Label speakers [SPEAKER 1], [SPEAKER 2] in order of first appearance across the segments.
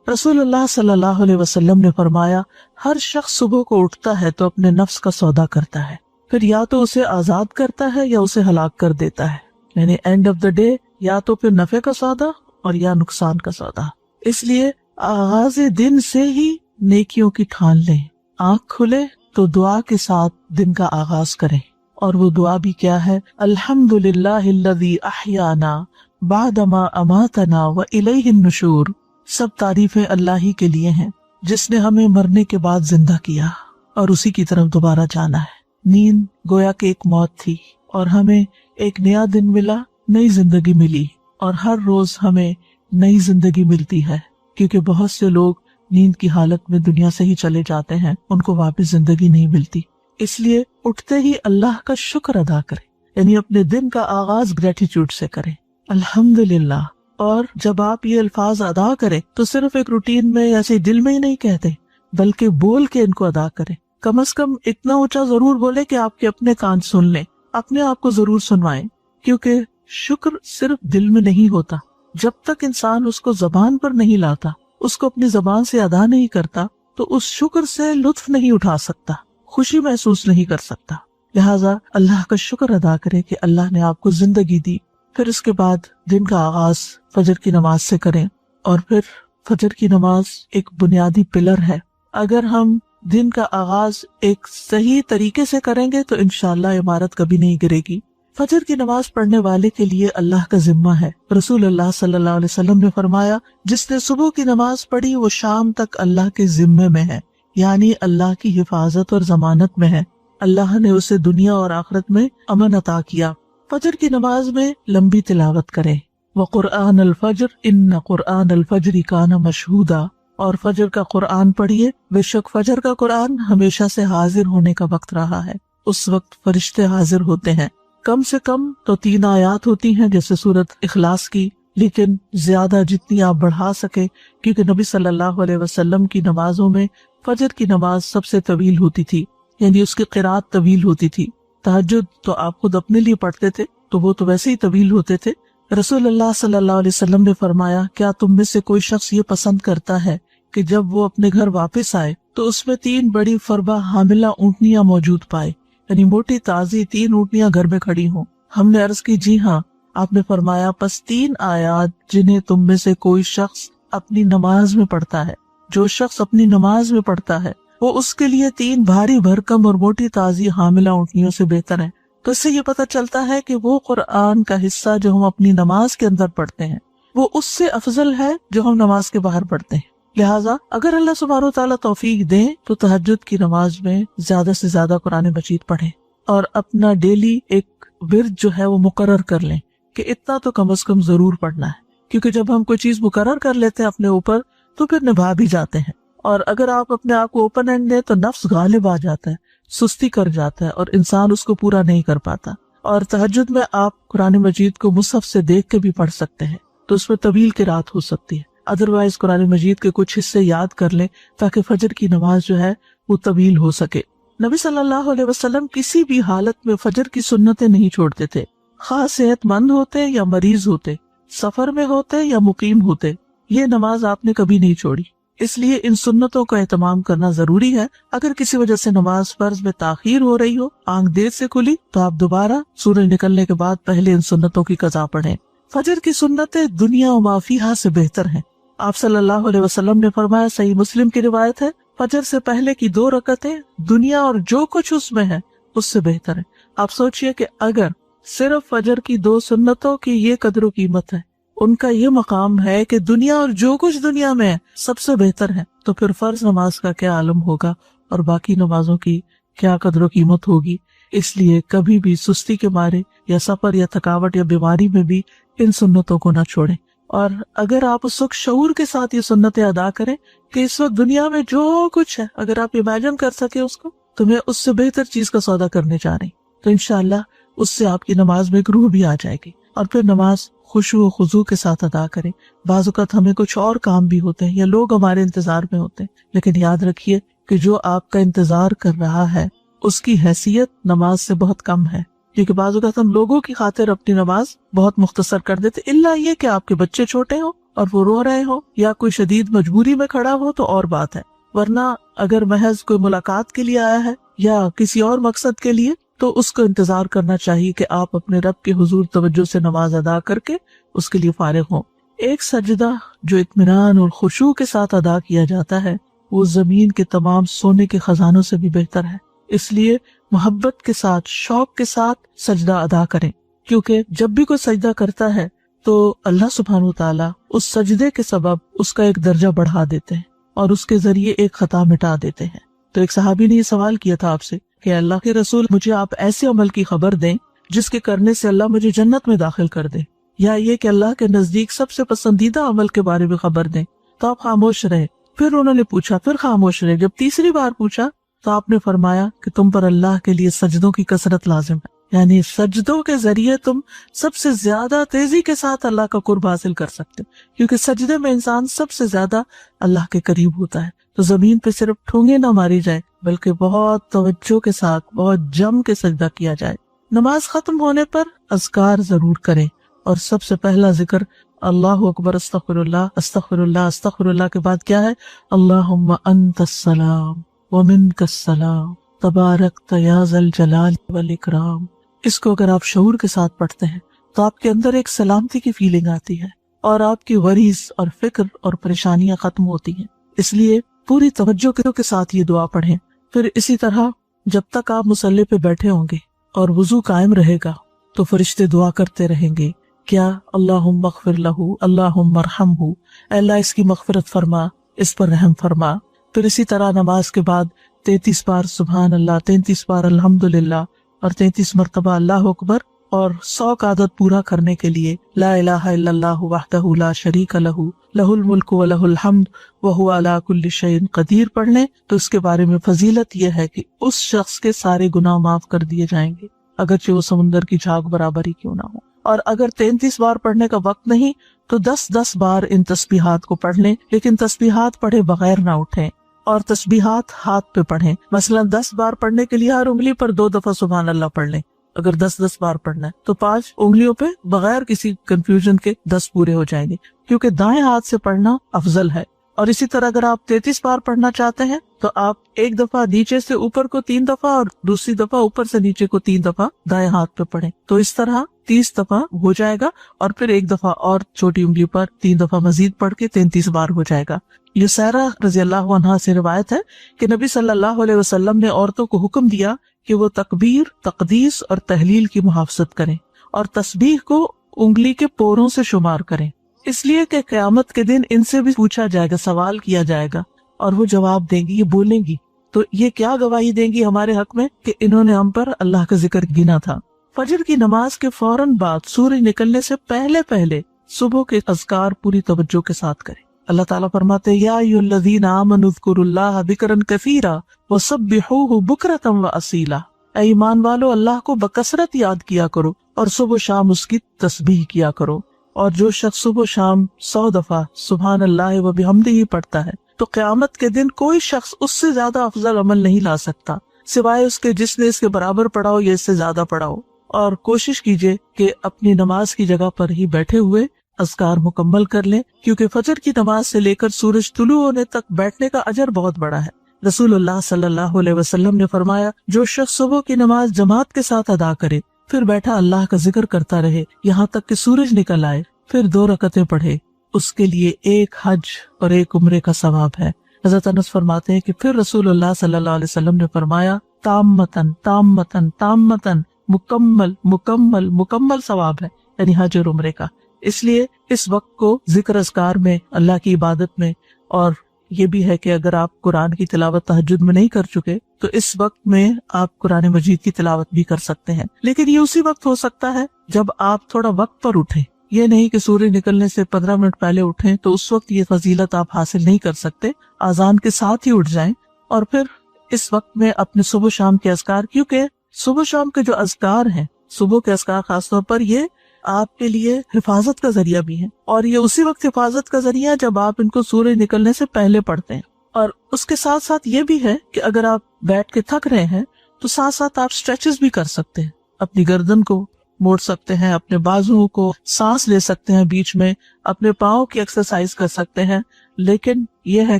[SPEAKER 1] رسول اللہ صلی اللہ علیہ وسلم نے فرمایا ہر شخص صبح کو اٹھتا ہے تو اپنے نفس کا سودا کرتا ہے، پھر یا تو اسے آزاد کرتا ہے یا اسے ہلاک کر دیتا ہے، یعنی اینڈ آف دا ڈے یا تو پھر نفع کا سودا اور یا نقصان کا سودا۔ اس لیے آغاز دن سے ہی نیکیوں کی ٹھان لیں، آنکھ کھلے تو دعا کے ساتھ دن کا آغاز کریں، اور وہ دعا بھی کیا ہے؟ الحمدللہ الذی احیانا بعدما اماتنا والیہ النشور۔ سب تعریفیں اللہ ہی کے لیے ہیں جس نے ہمیں مرنے کے بعد زندہ کیا اور اسی کی طرف دوبارہ جانا ہے۔ نیند گویا کہ ایک موت تھی اور ہمیں ایک نیا دن ملا، نئی زندگی ملی، اور ہر روز ہمیں نئی زندگی ملتی ہے، کیونکہ بہت سے لوگ نیند کی حالت میں دنیا سے ہی چلے جاتے ہیں، ان کو واپس زندگی نہیں ملتی۔ اس لیے اٹھتے ہی اللہ کا شکر ادا کریں، یعنی اپنے دن کا آغاز گریٹیٹیوڈ سے کریں، الحمدللہ۔ اور جب آپ یہ الفاظ ادا کریں تو صرف ایک روٹین میں ایسے دل میں ہی نہیں کہتے، بلکہ بول کے ان کو ادا کریں۔ کم از کم اتنا اونچا ضرور بولے کہ آپ کے اپنے کان سن لیں، اپنے آپ کو ضرور سنوائیں، کیونکہ شکر صرف دل میں نہیں ہوتا۔ جب تک انسان اس کو زبان پر نہیں لاتا، اس کو اپنی زبان سے ادا نہیں کرتا، تو اس شکر سے لطف نہیں اٹھا سکتا، خوشی محسوس نہیں کر سکتا۔ لہٰذا اللہ کا شکر ادا کرے کہ اللہ نے آپ کو زندگی دی۔ پھر اس کے بعد دن کا آغاز فجر کی نماز سے کریں، اور پھر فجر کی نماز ایک بنیادی پلر ہے۔ اگر ہم دن کا آغاز ایک صحیح طریقے سے کریں گے تو انشاءاللہ عمارت کبھی نہیں گرے گی۔ فجر کی نماز پڑھنے والے کے لیے اللہ کا ذمہ ہے۔ رسول اللہ صلی اللہ علیہ وسلم نے فرمایا جس نے صبح کی نماز پڑھی وہ شام تک اللہ کے ذمے میں ہے، یعنی اللہ کی حفاظت اور ضمانت میں ہے۔ اللہ نے اسے دنیا اور آخرت میں امن عطا کیا۔ فجر کی نماز میں لمبی تلاوت کریں، وقرآن الفجر ان قرآن الفجر کان مشہودا، اور فجر کا قرآن پڑھیے، بے شک فجر کا قرآن ہمیشہ سے حاضر ہونے کا وقت رہا ہے، اس وقت فرشتے حاضر ہوتے ہیں۔ کم سے کم تو 3 آیات ہوتی ہیں جیسے سورۃ اخلاص کی، لیکن زیادہ جتنی آپ بڑھا سکے، کیونکہ نبی صلی اللہ علیہ وسلم کی نمازوں میں فجر کی نماز سب سے طویل ہوتی تھی، یعنی اس کی قرات طویل ہوتی تھی۔ تہجد تو آپ خود اپنے لیے پڑھتے تھے تو وہ تو ویسے ہی طویل ہوتے تھے۔ رسول اللہ صلی اللہ علیہ وسلم نے فرمایا کیا تم میں سے کوئی شخص یہ پسند کرتا ہے کہ جب وہ اپنے گھر واپس آئے تو اس میں 3 بڑی فربہ حاملہ اونٹنیاں موجود پائے، یعنی موٹی تازی 3 اونٹنیاں گھر میں کھڑی ہوں؟ ہم نے عرض کی جی ہاں۔ آپ نے فرمایا پس 3 آیات جنہیں تم میں سے کوئی شخص اپنی نماز میں پڑھتا ہے، جو شخص اپنی نماز میں پڑھتا ہے وہ اس کے لیے 3 بھاری بھرکم اور موٹی تازی حاملہ اونٹنیوں سے بہتر ہے۔ تو اس سے یہ پتہ چلتا ہے کہ وہ قرآن کا حصہ جو ہم اپنی نماز کے اندر پڑھتے ہیں وہ اس سے افضل ہے جو ہم نماز کے باہر پڑھتے ہیں۔ لہٰذا اگر اللہ سبحانہ و تعالیٰ توفیق دیں تو تہجد کی نماز میں زیادہ سے زیادہ قرآن مجید پڑھیں، اور اپنا ڈیلی ایک ورد جو ہے وہ مقرر کر لیں کہ اتنا تو کم از کم ضرور پڑھنا ہے، کیونکہ جب ہم کوئی چیز مقرر کر لیتے ہیں اپنے اوپر تو پھر نبھا بھی جاتے ہیں، اور اگر آپ اپنے آپ کو اوپن اینڈ دیں تو نفس غالب آ جاتا ہے، سستی کر جاتا ہے اور انسان اس کو پورا نہیں کر پاتا۔ اور تہجد میں آپ قرآن مجید کو مصحف سے دیکھ کے بھی پڑھ سکتے ہیں تو اس میں طویل قرات ہو سکتی ہے، ادروائز قرآن مجید کے کچھ حصے یاد کر لیں تاکہ فجر کی نماز جو ہے وہ طویل ہو سکے۔ نبی صلی اللہ علیہ وسلم کسی بھی حالت میں فجر کی سنتیں نہیں چھوڑتے تھے، خاص صحت مند ہوتے یا مریض ہوتے، سفر میں ہوتے یا مقیم ہوتے، یہ نماز آپ نے کبھی نہیں چھوڑی۔ اس لیے ان سنتوں کا اہتمام کرنا ضروری ہے۔ اگر کسی وجہ سے نماز فرض میں تاخیر ہو رہی ہو، آنکھ دیر سے کھلی، تو آپ دوبارہ سورج نکلنے کے بعد پہلے ان سنتوں کی قضا پڑھیں۔ فجر کی سنتیں دنیا و ما فیہا سے بہتر ہیں۔ آپ صلی اللہ علیہ وسلم نے فرمایا، صحیح مسلم کی روایت ہے، فجر سے پہلے کی 2 رکعتیں دنیا اور جو کچھ اس میں ہے اس سے بہتر ہے۔ آپ سوچئے کہ اگر صرف فجر کی 2 سنتوں کی یہ قدر و قیمت ہے، ان کا یہ مقام ہے کہ دنیا اور جو کچھ دنیا میں ہے سب سے بہتر ہے، تو پھر فرض نماز کا کیا عالم ہوگا اور باقی نمازوں کی کیا قدر و قیمت ہوگی۔ اس لیے کبھی بھی سستی کے مارے یا سفر یا تھکاوٹ یا بیماری میں بھی ان سنتوں کو نہ چھوڑیں، اور اگر آپ اس وقت شعور کے ساتھ یہ سنتیں ادا کریں کہ اس وقت دنیا میں جو کچھ ہے اگر آپ امیجن کر سکے اس کو، تو میں اس سے بہتر چیز کا سودا کرنے جا رہی، تو انشاءاللہ اس سے آپ کی نماز میں ایک روح بھی آ جائے گی، اور پھر نماز خشوع و خضوع کے ساتھ ادا کریں۔ بعض اوقات ہمیں کچھ اور کام بھی ہوتے ہیں یا لوگ ہمارے انتظار میں ہوتے ہیں، لیکن یاد رکھیے کہ جو آپ کا انتظار کر رہا ہے اس کی حیثیت نماز سے بہت کم ہے، کیونکہ بعض اوقات ہم لوگوں کی خاطر اپنی نماز بہت مختصر کر دیتے، الا یہ کہ آپ کے بچے چھوٹے ہوں اور وہ رو رہے ہوں یا کوئی شدید مجبوری میں کھڑا ہو تو اور بات ہے، ورنہ اگر محض کوئی ملاقات کے لیے آیا ہے یا کسی اور مقصد کے لیے تو اس کو انتظار کرنا چاہیے کہ آپ اپنے رب کے حضور توجہ سے نماز ادا کر کے اس کے لیے فارغ ہوں۔ ایک سجدہ جو اطمینان اور خشوع کے ساتھ ادا کیا جاتا ہے وہ زمین کے تمام سونے کے خزانوں سے بھی بہتر ہے، اس لیے محبت کے ساتھ، شوق کے ساتھ سجدہ ادا کریں، کیونکہ جب بھی کوئی سجدہ کرتا ہے تو اللہ سبحانہ وتعالی اس سجدے کے سبب اس کا ایک درجہ بڑھا دیتے ہیں اور اس کے ذریعے ایک خطا مٹا دیتے ہیں۔ تو ایک صحابی نے یہ سوال کیا تھا آپ سے کہ اللہ کے رسول، مجھے آپ ایسے عمل کی خبر دیں جس کے کرنے سے اللہ مجھے جنت میں داخل کر دے، یا یہ کہ اللہ کے نزدیک سب سے پسندیدہ عمل کے بارے میں خبر دیں۔ تو آپ خاموش رہے، پھر انہوں نے پوچھا، پھر خاموش رہے، جب تیسری بار پوچھا تو آپ نے فرمایا کہ تم پر اللہ کے لیے سجدوں کی کثرت لازم ہے، یعنی سجدوں کے ذریعے تم سب سے زیادہ تیزی کے ساتھ اللہ کا قرب حاصل کر سکتے، کیونکہ سجدے میں انسان سب سے زیادہ اللہ کے قریب ہوتا ہے۔ تو زمین پہ صرف ٹھونگے نہ ماری جائے بلکہ بہت توجہ کے ساتھ، بہت جم کے سجدہ کیا جائے۔ نماز ختم ہونے پر اذکار ضرور کریں، اور سب سے پہلا ذکر اللہ اکبر، استغفر اللہ استغفر اللہ استغفر اللہ کے بعد کیا ہے؟ اللہم انت السلام ومنک السلام تبارکت یا ذا الجلال والاکرام۔ اس کو اگر آپ شعور کے ساتھ پڑھتے ہیں تو آپ کے اندر ایک سلامتی کی فیلنگ آتی ہے اور آپ کی ورریز اور فکر اور پریشانیاں ختم ہوتی ہیں۔ اس لیے پوری توجہ کے ساتھ یہ دعا پڑھیں۔ پھر اسی طرح جب تک آپ مصلی پہ بیٹھے ہوں گے اور وضو قائم رہے گا تو فرشتے دعا کرتے رہیں گے، کیا؟ اللہم اغفر لہ، اللہم ارحمہ، اے اللہ اس کی مغفرت فرما، اس پر رحم فرما۔ پھر اسی طرح نماز کے بعد 33 بار سبحان اللہ، 33 بار الحمدللہ اور 33 مرتبہ اللہ اکبر، اور 100 کا عدد پورا کرنے کے لیے لا الہ الا اللہ وحدہ لا شریک لہ لہ الملک و لہ الحمد وہو علی کل شیء قدیر پڑھ لیں تو اس کے بارے میں فضیلت یہ ہے کہ اس شخص کے سارے گناہ معاف کر دیے جائیں گے، اگرچہ وہ سمندر کی جھاگ برابر ہی کیوں نہ ہو۔ اور اگر 33 بار پڑھنے کا وقت نہیں تو 10 بار ان تسبیحات کو پڑھ لیں، لیکن تسبیحات پڑھے بغیر نہ اٹھیں، اور تسبیحات ہاتھ پہ پڑھیں۔ مثلا 10 بار پڑھنے کے لیے ہر انگلی پر 2 دفعہ سبحان اللہ پڑھ لیں۔ اگر 10 بار پڑھنا ہے تو 5 انگلیوں پہ بغیر کسی کنفیوژن کے 10 پورے ہو جائیں گے، کیونکہ دائیں ہاتھ سے پڑھنا افضل ہے۔ اور اسی طرح اگر آپ 33 بار پڑھنا چاہتے ہیں تو آپ ایک دفعہ نیچے سے اوپر کو 3 دفعہ اور دوسری دفعہ اوپر سے نیچے کو 3 دفعہ دائیں ہاتھ پہ پڑھیں، تو اس طرح 30 دفعہ ہو جائے گا، اور پھر ایک دفعہ اور چھوٹی انگلی پر 3 دفعہ مزید پڑھ کے 33 بار ہو جائے گا۔ یہ سیرہ رضی اللہ عنہا سے روایت ہے کہ نبی صلی اللہ علیہ وسلم نے عورتوں کو حکم دیا کہ وہ تکبیر، تقدیس اور تحلیل کی محافظت کریں اور تسبیح کو انگلی کے پوروں سے شمار کریں، اس لیے کہ قیامت کے دن ان سے بھی پوچھا جائے گا، سوال کیا جائے گا، اور وہ جواب دیں گی، یہ بولیں گی۔ تو یہ کیا گواہی دیں گی ہمارے حق میں کہ انہوں نے ہم پر اللہ کا ذکر گنا تھا۔ فجر کی نماز کے فوراً بعد سورج نکلنے سے پہلے صبح کے اذکار پوری توجہ کے ساتھ کریں۔ اللہ تعالیٰ فرماتے ہیں، یا ایھا الذین آمنوا اذکروا اللہ ذکرا کثیرا وسبحوہ بکرۃ واصیلا، اے ایمان والو اللہ کو بکثرت یاد کیا کرو اور صبح و شام اس کی تسبیح کیا کرو۔ اور جو شخص صبح و شام 100 دفعہ سبحان اللہ و بحمدہ پڑھتا ہے تو قیامت کے دن کوئی شخص اس سے زیادہ افضل عمل نہیں لا سکتا سوائے اس کے جس نے اس کے برابر پڑھا ہو یا اس سے زیادہ پڑھا ہو۔ اور کوشش کیجئے کہ اپنی نماز کی جگہ پر ہی بیٹھے ہوئے اذکار مکمل کر لیں، کیونکہ فجر کی نماز سے لے کر سورج طلوع ہونے تک بیٹھنے کا اجر بہت بڑا ہے۔ رسول اللہ صلی اللہ علیہ وسلم نے فرمایا، جو شخص صبح کی نماز جماعت کے ساتھ ادا کرے، پھر بیٹھا اللہ کا ذکر کرتا رہے یہاں تک کہ سورج نکل آئے، پھر 2 رکعتیں پڑھے، اس کے لیے 1 حج اور 1 عمرے کا ثواب ہے۔ حضرت انس فرماتے ہیں کہ پھر رسول اللہ صلی اللہ علیہ وسلم نے فرمایا، تامتن تامتن تامتن، مکمل مکمل مکمل ثواب ہے، یعنی حج اور عمرے کا۔ اس لیے اس وقت کو ذکر اذکار میں، اللہ کی عبادت میں، اور یہ بھی ہے کہ اگر آپ قرآن کی تلاوت تہجد میں نہیں کر چکے تو اس وقت میں آپ قرآن مجید کی تلاوت بھی کر سکتے ہیں، لیکن یہ اسی وقت ہو سکتا ہے جب آپ تھوڑا وقت پر اٹھیں، یہ نہیں کہ سورج نکلنے سے 15 منٹ پہلے اٹھیں تو اس وقت یہ فضیلت آپ حاصل نہیں کر سکتے۔ اذان کے ساتھ ہی اٹھ جائیں اور پھر اس وقت میں اپنے صبح شام کے اذکار، کیونکہ صبح شام کے جو اذکار ہیں، صبح کے اذکار خاص طور پر، یہ آپ کے لیے حفاظت کا ذریعہ بھی ہے، اور یہ اسی وقت حفاظت کا ذریعہ جب آپ ان کو سورج نکلنے سے پہلے پڑھتے ہیں۔ اور اس کے ساتھ ساتھ یہ بھی ہے کہ اگر آپ بیٹھ کے تھک رہے ہیں تو ساتھ ساتھ آپ اسٹریچز بھی کر سکتے ہیں، اپنی گردن کو موڑ سکتے ہیں، اپنے بازوؤں کو سانس لے سکتے ہیں، بیچ میں اپنے پاؤں کی ایکسرسائز کر سکتے ہیں، لیکن یہ ہے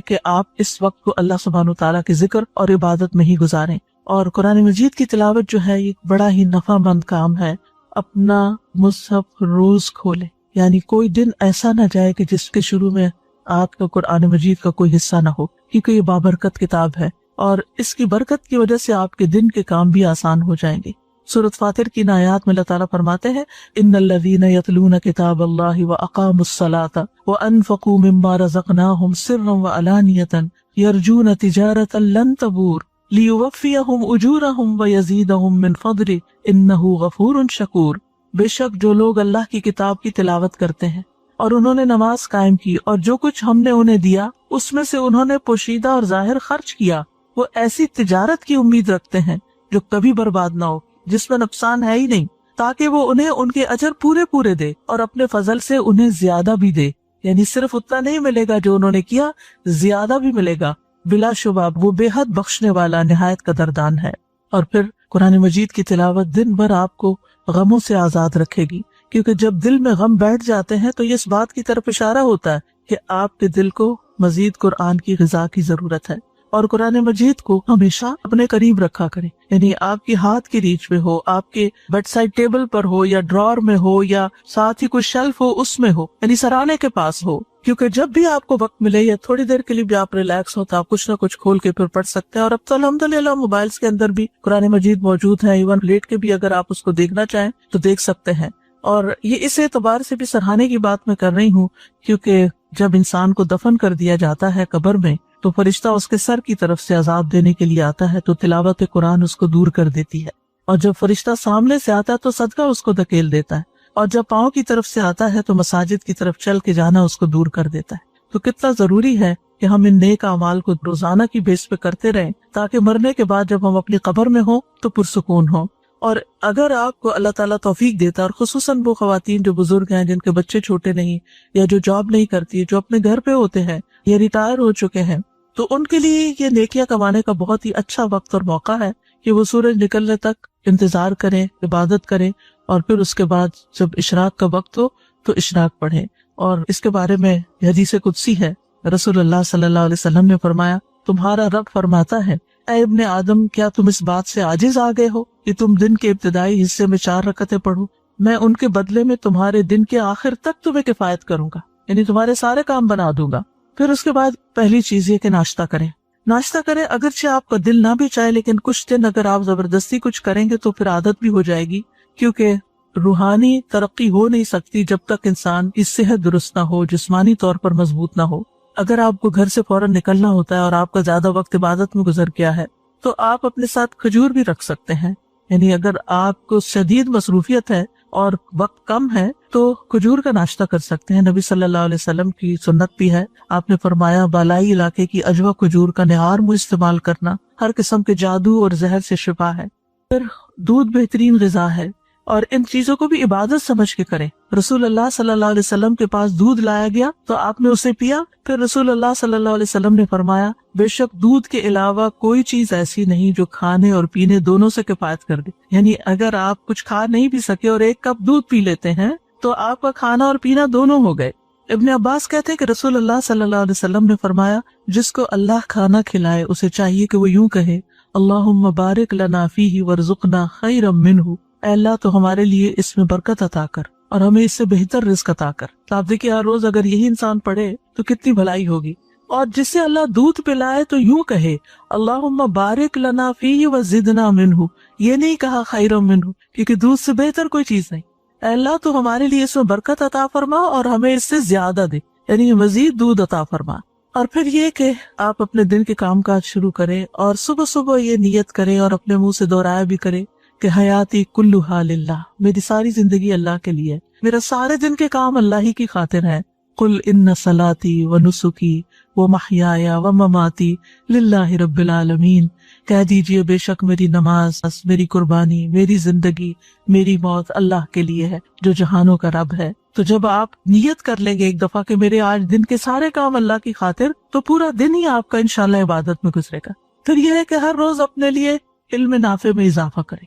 [SPEAKER 1] کہ آپ اس وقت کو اللہ سبحانہ وتعالیٰ کے ذکر اور عبادت میں ہی گزاریں۔ اور قرآن مجید کی تلاوت جو ہے یہ بڑا ہی نفع مند کام ہے۔ اپنا مصحف روز کھولیں، یعنی کوئی دن ایسا نہ جائے کہ جس کے شروع میں آپ کا قرآن مجید کا کوئی حصہ نہ ہو، کیونکہ یہ بابرکت کتاب ہے اور اس کی برکت کی وجہ سے آپ کے دن کے کام بھی آسان ہو جائیں گے۔ سورۃ فاطر کی آیات میں اللہ تعالیٰ فرماتے ہیں ان الذین یتلون کتاب اللہ واقاموا الصلاۃ وانفقوا مما رزقناہم سرا وعلانیۃ یرجون تجارۃ لن تبور لیوفیہم اجورہم ویزیدہم من فضلہ انہ غفور شکور۔ بے شک جو لوگ اللہ کی کتاب کی تلاوت کرتے ہیں اور انہوں نے نماز قائم کی اور جو کچھ ہم نے انہیں دیا اس میں سے انہوں نے پوشیدہ اور ظاہر خرچ کیا، وہ ایسی تجارت کی امید رکھتے ہیں جو کبھی برباد نہ ہو، جس میں نقصان ہے ہی نہیں، تاکہ وہ انہیں ان کے اجر پورے پورے دے اور اپنے فضل سے انہیں زیادہ بھی دے، یعنی صرف اتنا نہیں ملے گا جو انہوں نے کیا، زیادہ بھی ملے گا، بلا شبہ وہ بے حد بخشنے والا نہایت قدردان ہے۔ اور پھر قرآن مجید کی تلاوت دن بھر آپ کو غموں سے آزاد رکھے گی، کیونکہ جب دل میں غم بیٹھ جاتے ہیں تو یہ اس بات کی طرف اشارہ ہوتا ہے کہ آپ کے دل کو مزید قرآن کی غذا کی ضرورت ہے۔ اور قرآن مجید کو ہمیشہ اپنے قریب رکھا کریں، یعنی آپ کی ہاتھ کی ریچ میں ہو، آپ کے بیڈ سائڈ ٹیبل پر ہو یا ڈرار میں ہو یا ساتھ ہی کوئی شیلف ہو اس میں ہو، یعنی سرانے کے پاس ہو، کیونکہ جب بھی آپ کو وقت ملے یا تھوڑی دیر کے لیے بھی آپ ریلیکس ہو تو آپ کچھ نہ کچھ کھول کے پھر پڑھ سکتے ہیں۔ اور اب تو الحمدللہ موبائلز کے اندر بھی قرآن مجید موجود ہے، ایون لیٹ کے بھی اگر آپ اس کو دیکھنا چاہیں تو دیکھ سکتے ہیں۔ اور یہ اس اعتبار سے بھی سراہنے کی بات میں کر رہی ہوں کیونکہ جب انسان کو دفن کر دیا جاتا ہے قبر میں تو فرشتہ اس کے سر کی طرف سے عذاب دینے کے لیے آتا ہے، تو تلاوت قرآن اس کو دور کر دیتی ہے، اور جب فرشتہ سامنے سے آتا ہے تو صدقہ اس کو دھکیل دیتا ہے، اور جب پاؤں کی طرف سے آتا ہے تو مساجد کی طرف چل کے جانا اس کو دور کر دیتا ہے۔ تو کتنا ضروری ہے کہ ہم ان نیک اعمال کو روزانہ کی بیس پہ کرتے رہیں تاکہ مرنے کے بعد جب ہم اپنی قبر میں ہوں تو پرسکون ہوں۔ اور اگر آپ کو اللہ تعالیٰ توفیق دیتا ہے، اور خصوصاً وہ خواتین جو بزرگ ہیں، جن کے بچے چھوٹے نہیں یا جو جاب نہیں کرتی، جو اپنے گھر پہ ہوتے ہیں یا ریٹائر ہو چکے ہیں، تو ان کے لیے یہ نیکیاں کمانے کا بہت ہی اچھا وقت اور موقع ہے کہ وہ سورج نکلنے تک انتظار کریں، عبادت کریں، اور پھر اس کے بعد جب اشراق کا وقت ہو تو اشراق پڑھیں۔ اور اس کے بارے میں حدیث قدسی ہے، رسول اللہ صلی اللہ علیہ وسلم نے فرمایا، تمہارا رب فرماتا ہے اے ابن آدم، کیا تم اس بات سے عاجز آ گئے ہو کہ تم دن کے ابتدائی حصے میں 4 رکعتیں پڑھو؟ میں ان کے بدلے میں تمہارے دن کے آخر تک تمہیں کفایت کروں گا، یعنی تمہارے سارے کام بنا دوں گا۔ پھر اس کے بعد پہلی چیز یہ کہ ناشتہ کریں، اگرچہ آپ کا دل نہ بھی چاہے، لیکن کچھ دن اگر آپ زبردستی کچھ کریں گے تو پھر عادت بھی ہو جائے گی، کیونکہ روحانی ترقی ہو نہیں سکتی جب تک انسان کی صحت درست نہ ہو، جسمانی طور پر مضبوط نہ ہو۔ اگر آپ کو گھر سے فوراً نکلنا ہوتا ہے اور آپ کا زیادہ وقت عبادت میں گزر گیا ہے تو آپ اپنے ساتھ کھجور بھی رکھ سکتے ہیں، یعنی اگر آپ کو شدید مصروفیت ہے اور وقت کم ہے تو کھجور کا ناشتہ کر سکتے ہیں۔ نبی صلی اللہ علیہ وسلم کی سنت بھی ہے، آپ نے فرمایا بالائی علاقے کی اجوا کھجور کا نہار منہ استعمال کرنا ہر قسم کے جادو اور زہر سے شفا ہے۔ پھر دودھ بہترین غذا ہے، اور ان چیزوں کو بھی عبادت سمجھ کے کریں۔ رسول اللہ صلی اللہ علیہ وسلم کے پاس دودھ لایا گیا تو آپ نے اسے پیا، پھر رسول اللہ صلی اللہ علیہ وسلم نے فرمایا بے شک دودھ کے علاوہ کوئی چیز ایسی نہیں جو کھانے اور پینے دونوں سے کفایت کر دے، یعنی اگر آپ کچھ کھا نہیں بھی سکے اور 1 کپ دودھ پی لیتے ہیں تو آپ کا کھانا اور پینا دونوں ہو گئے۔ ابن عباس کہتے ہیں کہ رسول اللہ صلی اللہ علیہ وسلم نے فرمایا جس کو اللہ کھانا کھلائے اسے چاہیے کہ وہ یوں کہے اللہم بارک لنا فیہ وارزقنا خیرا منہ، اے اللہ تو ہمارے لیے اس میں برکت عطا کر اور ہمیں اس سے بہتر رزق عطا کر۔ تو آپ دیکھیں ہر روز اگر یہی انسان پڑھے تو کتنی بھلائی ہوگی۔ اور جسے اللہ دودھ پلائے تو یوں کہے اللہم بارک لنا فیہ وزدنا منہ، یہ نہیں کہا خیرا منہ، کیونکہ دودھ سے بہتر کوئی چیز نہیں۔ اے اللہ تو ہمارے لیے اس میں برکت عطا فرما اور ہمیں اس سے زیادہ دے، یعنی مزید دودھ عطا فرما۔ اور پھر یہ کہ آپ اپنے دن کے کام کاج شروع کریں اور صبح صبح یہ نیت کریں اور اپنے منہ سے دہرایا بھی کریں کہ حیاتی کلھا للہ، میری ساری زندگی اللہ کے لیے، میرا سارے دن کے کام اللہ ہی کی خاطر ہے۔ قل ان صلاتی و نسکی و محیایا و مماتی للہ رب العالمین، کہہ دیجئے بے شک میری نماز، میری قربانی، میری زندگی، میری موت اللہ کے لیے ہے جو جہانوں کا رب ہے۔ تو جب آپ نیت کر لیں گے ایک دفعہ کہ میرے آج دن کے سارے کام اللہ کی خاطر، تو پورا دن ہی آپ کا انشاءاللہ عبادت میں گزرے گا۔ پھر یہ ہے کہ ہر روز اپنے لیے علم نافع میں اضافہ کریں،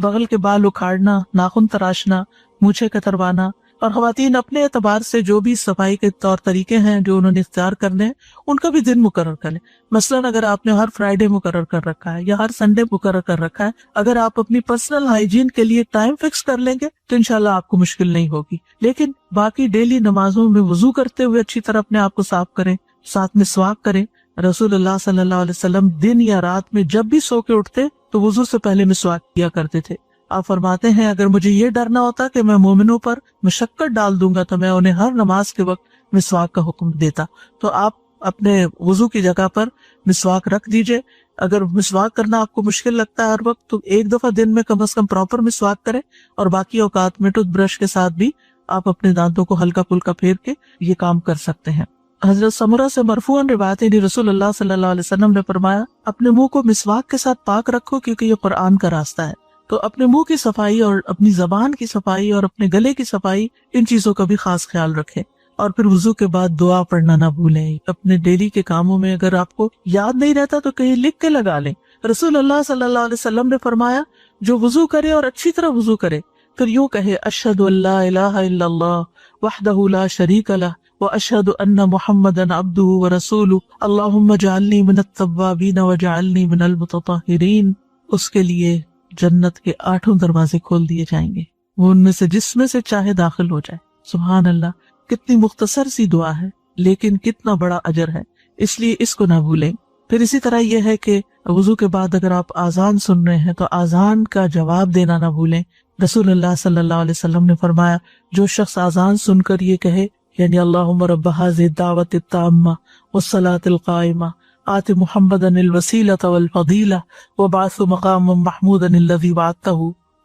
[SPEAKER 1] بغل کے بال اکھاڑنا، ناخن تراشنا، مونچھیں کتروانا، اور خواتین اپنے اعتبار سے جو بھی صفائی کے طور طریقے ہیں جو انہوں نے اختیار کرنے ہیں ان کا بھی دن مقرر کریں. مثلاً اگر آپ نے ہر فرائیڈے مقرر کر رکھا ہے یا ہر سنڈے مقرر کر رکھا ہے، اگر آپ اپنی پرسنل ہائیجین کے لیے ٹائم فکس کر لیں گے تو انشاءاللہ آپ کو مشکل نہیں ہوگی. لیکن باقی ڈیلی نمازوں میں وضو کرتے ہوئے اچھی طرح اپنے آپ کو صاف کریں، ساتھ میں مسواک کریں. رسول اللہ صلی اللہ علیہ وسلم دن یا رات میں جب بھی سو کے اٹھتے تو وضو سے پہلے مسواک کیا کرتے تھے. آپ فرماتے ہیں اگر مجھے یہ ڈر نہ ہوتا کہ میں مومنوں پر مشقت ڈال دوں گا تو میں انہیں ہر نماز کے وقت مسواک کا حکم دیتا. تو آپ اپنے وضو کی جگہ پر مسواک رکھ دیجئے. اگر مسواک کرنا آپ کو مشکل لگتا ہے ہر وقت تو ایک دفعہ دن میں کم از کم پراپر مسواک کریں، اور باقی اوقات میں ٹوتھ برش کے ساتھ بھی آپ اپنے دانتوں کو ہلکا پھلکا پھیر کے یہ کام کر سکتے ہیں. حضرت سمرہ سے مرفوعاً روایت ہے، رسول اللہ صلی اللہ علیہ وسلم نے فرمایا اپنے منہ کو مسواک کے ساتھ پاک رکھو کیونکہ یہ قرآن کا راستہ ہے. تو اپنے منہ کی صفائی اور اپنی زبان کی صفائی اور اپنے گلے کی صفائی، ان چیزوں کا بھی خاص خیال رکھیں. اور پھر وضو کے بعد دعا پڑھنا نہ بھولیں. اپنے ڈیلی کے کاموں میں اگر آپ کو یاد نہیں رہتا تو کہیں لکھ کے لگا لیں. رسول اللہ صلی اللہ علیہ وسلم نے فرمایا جو وضو کرے اور اچھی طرح وضو کرے پھر یوں کہے اشہد ان لا الہ الا اللہ وحدہ لا شریک لہ واشہد ان محمدا عبدہ ورسولہ اللہم اجعلنی من التوابین واجعلنی من المتطہرین. اس کے لیے جنت کے 8 دروازے کھول دیے جائیں گے، وہ ان میں سے جس میں سے چاہے داخل ہو جائے. سبحان اللہ، کتنی مختصر سی دعا ہے لیکن کتنا بڑا اجر ہے، اس لیے اس کو نہ بھولیں. پھر اسی طرح یہ ہے کہ وضو کے بعد اگر آپ اذان سن رہے ہیں تو اذان کا جواب دینا نہ بھولیں. رسول اللہ صلی اللہ علیہ وسلم نے فرمایا جو شخص اذان سن کر یہ کہے یعنی اللہم رب ھذہ الدعوۃ التامہ والصلاۃ القائمہ آت محمدا الوسیلۃ والفضیلہ وبعث مقاما محمودا الذی وعدتہ،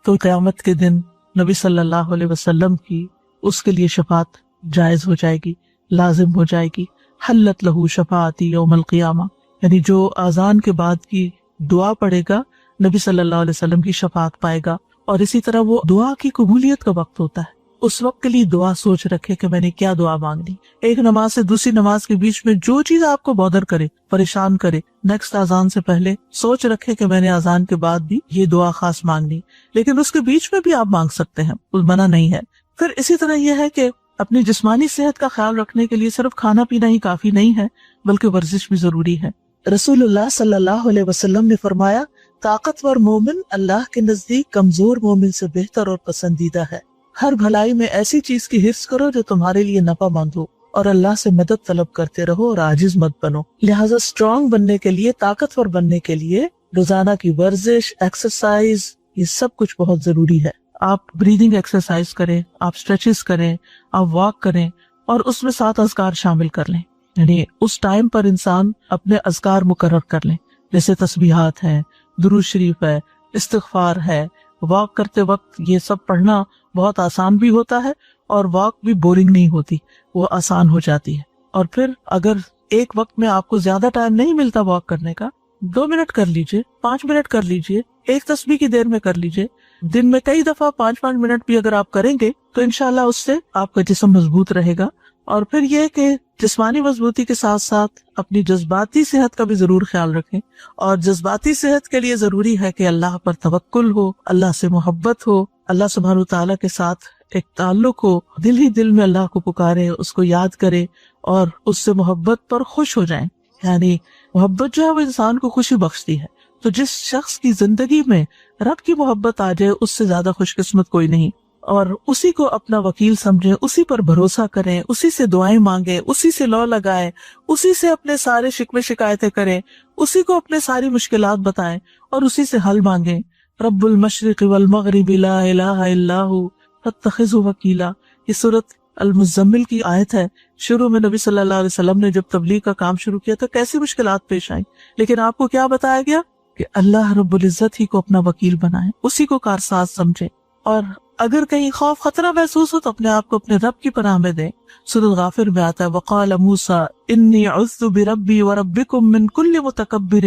[SPEAKER 1] تو قیامت کے دن نبی صلی اللہ علیہ وسلم کی اس کے لیے شفاعت جائز ہو جائے گی، لازم ہو جائے گی. حلت لہ شفاعتی یوم القیامہ، یعنی جو اذان کے بعد کی دعا پڑھے گا نبی صلی اللہ علیہ وسلم کی شفاعت پائے گا. اور اسی طرح وہ دعا کی قبولیت کا وقت ہوتا ہے، اس وقت کے لیے دعا سوچ رکھے کہ میں نے کیا دعا مانگنی. ایک نماز سے دوسری نماز کے بیچ میں جو چیز آپ کو بودر کرے، پریشان کرے، نیکسٹ اذان سے پہلے سوچ رکھے کہ میں نے اذان کے بعد بھی یہ دعا خاص مانگنی. لیکن اس کے بیچ میں بھی آپ مانگ سکتے ہیں، کوئی منع نہیں ہے. پھر اسی طرح یہ ہے کہ اپنی جسمانی صحت کا خیال رکھنے کے لیے صرف کھانا پینا ہی کافی نہیں ہے بلکہ ورزش بھی ضروری ہے. رسول اللہ صلی اللہ علیہ وسلم نے فرمایا طاقتور مومن اللہ کے نزدیک کمزور مومن سے بہتر اور پسندیدہ ہے. ہر بھلائی میں ایسی چیز کی حرص کرو جو تمہارے لیے نفع مند ہو، اور اللہ سے مدد طلب کرتے رہو اور عاجز مت بنو. لہٰذا اسٹرانگ بننے کے لیے، طاقتور بننے کے لیے روزانہ کی ورزش، ایکسرسائز، یہ سب کچھ بہت ضروری ہے. آپ بریدنگ ایکسرسائز کریں، آپ اسٹریچز کریں، آپ واک کریں، اور اس میں 7 اذکار شامل کر لیں. یعنی اس ٹائم پر انسان اپنے اذکار مقرر کر لیں، جیسے تسبیحات ہیں، درود شریف ہے، استغفار ہے. واک کرتے وقت یہ سب پڑھنا بہت آسان بھی ہوتا ہے اور واک بھی بورنگ نہیں ہوتی، وہ آسان ہو جاتی ہے. اور پھر اگر ایک وقت میں آپ کو زیادہ ٹائم نہیں ملتا واک کرنے کا، 2 منٹ کر لیجئے، 5 منٹ کر لیجئے، ایک تسبیح کی دیر میں کر لیجئے. دن میں کئی دفعہ 5-5 منٹ بھی اگر آپ کریں گے تو انشاءاللہ اس سے آپ کا جسم مضبوط رہے گا. اور پھر یہ کہ جسمانی مضبوطی کے ساتھ ساتھ اپنی جذباتی صحت کا بھی ضرور خیال رکھیں. اور جذباتی صحت کے لیے ضروری ہے کہ اللہ پر توکل ہو، اللہ سے محبت ہو، اللہ سبحانہ تعالیٰ کے ساتھ ایک تعلق ہو، دل ہی دل میں اللہ کو پکارے، اس کو یاد کرے اور اس سے محبت پر خوش ہو جائیں. یعنی محبت جو ہے وہ انسان کو خوشی بخشتی ہے. تو جس شخص کی زندگی میں رب کی محبت آ جائے اس سے زیادہ خوش قسمت کوئی نہیں. اور اسی کو اپنا وکیل سمجھیں، اسی پر بھروسہ کریں، اسی سے دعائیں مانگیں، اسی سے لو لگائیں، اسی سے اپنے سارے شکوے شکایتیں کریں، اسی کو اپنے ساری مشکلات بتائیں اور اسی سے حل مانگیں. رب المشرق والمغرب لا الہ الا ہو فاتخذہ وکیلا، یہ سورۃ المزمل کی آیت ہے. شروع میں نبی صلی اللہ علیہ وسلم نے جب تبلیغ کا کام شروع کیا تو کیسی مشکلات پیش آئیں، لیکن آپ کو کیا بتایا گیا کہ اللہ رب العزت ہی کو اپنا وکیل بنائیں، اسی کو کارساز سمجھیں. اور اگر کہیں خوف خطرہ محسوس ہو تو اپنے آپ کو اپنے رب کی پناہ میں دیں. سورۃ غافر میں آتا ہے وقال موسیٰ انی عذت بربی وربکم من کل متکبر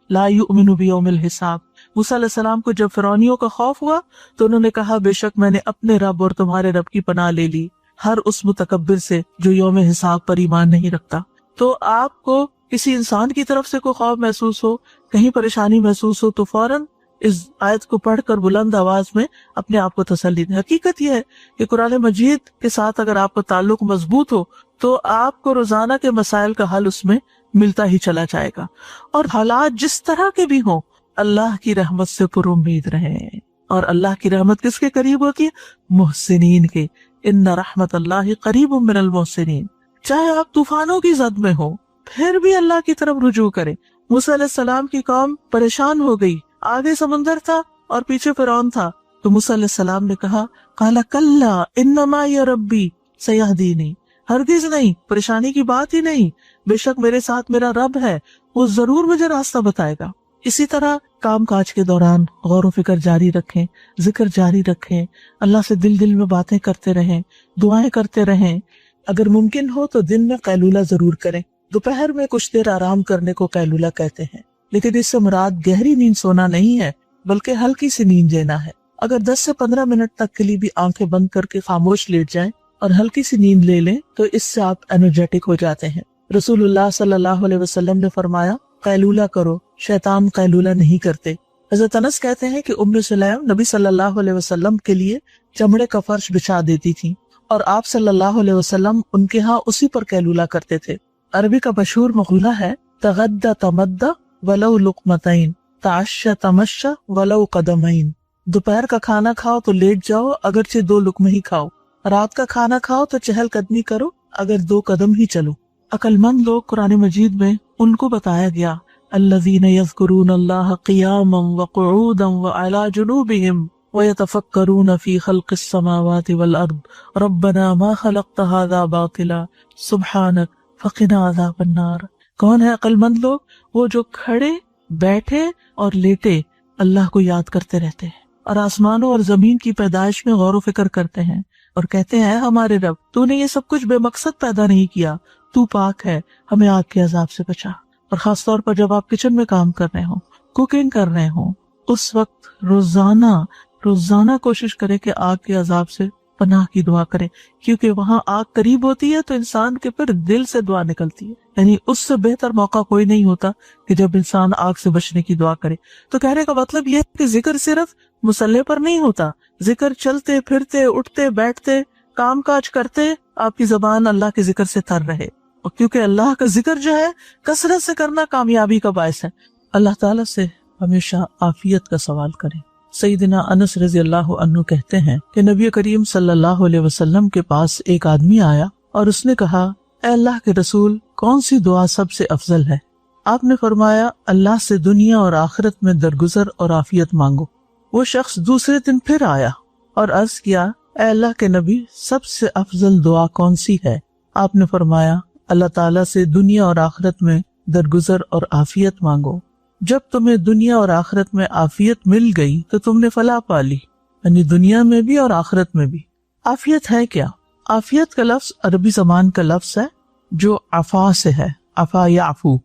[SPEAKER 1] لا یؤمن بیوم الحساب. موسیٰ علیہ السلام کو جب فرعونیوں کا خوف ہوا تو انہوں نے کہا بے شک میں نے اپنے رب اور تمہارے رب کی پناہ لے لی، ہر اس متکبر سے جو یوم حساب پر ایمان نہیں رکھتا. تو آپ کو کسی انسان کی طرف سے کوئی خوف محسوس ہو، کہیں پریشانی محسوس ہو تو فوراً اس آیت کو پڑھ کر بلند آواز میں اپنے آپ کو تسلی دیں. حقیقت یہ ہے کہ قرآن مجید کے ساتھ اگر آپ کا تعلق مضبوط ہو تو آپ کو روزانہ کے مسائل کا حل اس میں ملتا ہی چلا جائے گا. اور حالات جس طرح کے بھی ہوں اللہ کی رحمت سے پر امید رہیں. اور اللہ کی رحمت کس کے قریب ہوتی ہے؟ محسنین کے. ان رحمت اللہ قریب من المحسنین. چاہے آپ طوفانوں کی زد میں ہو پھر بھی اللہ کی طرف رجوع کریں. موسیٰ علیہ السلام کی قوم پریشان ہو گئی، آگے سمندر تھا اور پیچھے فرعون تھا، تو موسیٰ علیہ السلام نے کہا قال کلا ان معی ربی سیہدینی، ہرگز نہیں، پریشانی کی بات ہی نہیں، بے شک میرے ساتھ میرا رب ہے، وہ ضرور مجھے راستہ بتائے گا. اسی طرح کام کاج کے دوران غور و فکر جاری رکھیں، ذکر جاری رکھیں، اللہ سے دل میں باتیں کرتے رہیں، دعائیں کرتے رہیں. اگر ممکن ہو تو دن میں قیلولہ ضرور کریں. دوپہر میں کچھ دیر آرام کرنے کو قیلولہ کہتے ہیں، لیکن اس سے مراد گہری نیند سونا نہیں ہے بلکہ ہلکی سی نیند لینا ہے. اگر 10 سے 15 منٹ تک کے لیے بھی آنکھیں بند کر کے خاموش لیٹ جائیں اور ہلکی سی نیند لے لیں تو اس سے آپ انرجیٹک ہو جاتے ہیں. رسول اللہ صلی اللہ علیہ وسلم نے فرمایا قیلولہ کرو، شیطان قیلولہ نہیں کرتے. حضرت انس کہتے ہیں کہ ام سلیم نبی صلی اللہ علیہ وسلم کے لیے چمڑے کا فرش بچھا دیتی تھی اور آپ صلی اللہ علیہ وسلم ان کے ہاں اسی پر قیلولہ کرتے تھے. عربی کا مشہور مقولہ ہے تغدى تمدى ولو لقمتين تعشى تمشى ولو قدمين. دوپہر کا کھانا کھاؤ تو لیٹ جاؤ اگرچہ 2 لقمے ہی کھاؤ، رات کا کھانا کھاؤ تو چہل قدمی کرو اگر 2 قدم ہی چلو. عقل مند لوگ قرآن مجید میں ان کو بتایا گیا الذین یذکرون اللہ قیاما وقعودا وعلی جنوبہم ویتفکرون فی خلق السماوات والارض ربنا ما خلقت ھذا باطلا سبحانک فقنا عذاب النار. کون ہے عقل مند لوگ؟ وہ جو کھڑے بیٹھے اور لیٹے اللہ کو یاد کرتے رہتے ہیں اور آسمانوں اور زمین کی پیدائش میں غور و فکر کرتے ہیں اور کہتے ہیں ہمارے رب تو نے یہ سب کچھ بے مقصد پیدا نہیں کیا، تو پاک ہے، ہمیں آگ کے عذاب سے بچا. اور خاص طور پر جب آپ کچن میں کام کر رہے ہوں، کوکنگ کر رہے ہوں، اس وقت روزانہ کوشش کرے کہ آگ کے عذاب سے پناہ کی دعا کرے، کیونکہ وہاں آگ قریب ہوتی ہے تو انسان کے پھر دل سے دعا نکلتی ہے. یعنی اس سے بہتر موقع کوئی نہیں ہوتا کہ جب انسان آگ سے بچنے کی دعا کرے. تو کہنے کا مطلب یہ ہے کہ ذکر صرف مصلے پر نہیں ہوتا، ذکر چلتے پھرتے اٹھتے بیٹھتے کام کاج کرتے آپ کی زبان اللہ کے ذکر سے تر رہے. اور کیونکہ اللہ کا ذکر جو ہے کثرت سے کرنا کامیابی کا باعث ہے. اللہ تعالیٰ سے ہمیشہ عافیت کا سوال کریں. سیدنا انس رضی اللہ عنہ کہتے ہیں کہ نبی کریم صلی اللہ علیہ وسلم کے پاس ایک آدمی آیا اور اس نے کہا اے اللہ کے رسول کون سی دعا سب سے افضل ہے؟ آپ نے فرمایا اللہ سے دنیا اور آخرت میں درگزر اور عافیت مانگو. وہ شخص دوسرے دن پھر آیا اور عرض کیا اے اللہ کے نبی سب سے افضل دعا کون سی ہے؟ آپ نے فرمایا اللہ تعالیٰ سے دنیا اور آخرت میں درگزر اور عافیت مانگو. جب تمہیں دنیا اور آخرت میں عافیت مل گئی تو تم نے فلاح پا لی، یعنی دنیا میں بھی اور آخرت میں بھی. عافیت ہے کیا؟ عافیت کا لفظ عربی زبان کا لفظ ہے جو عفا سے ہے، عفا یعفو.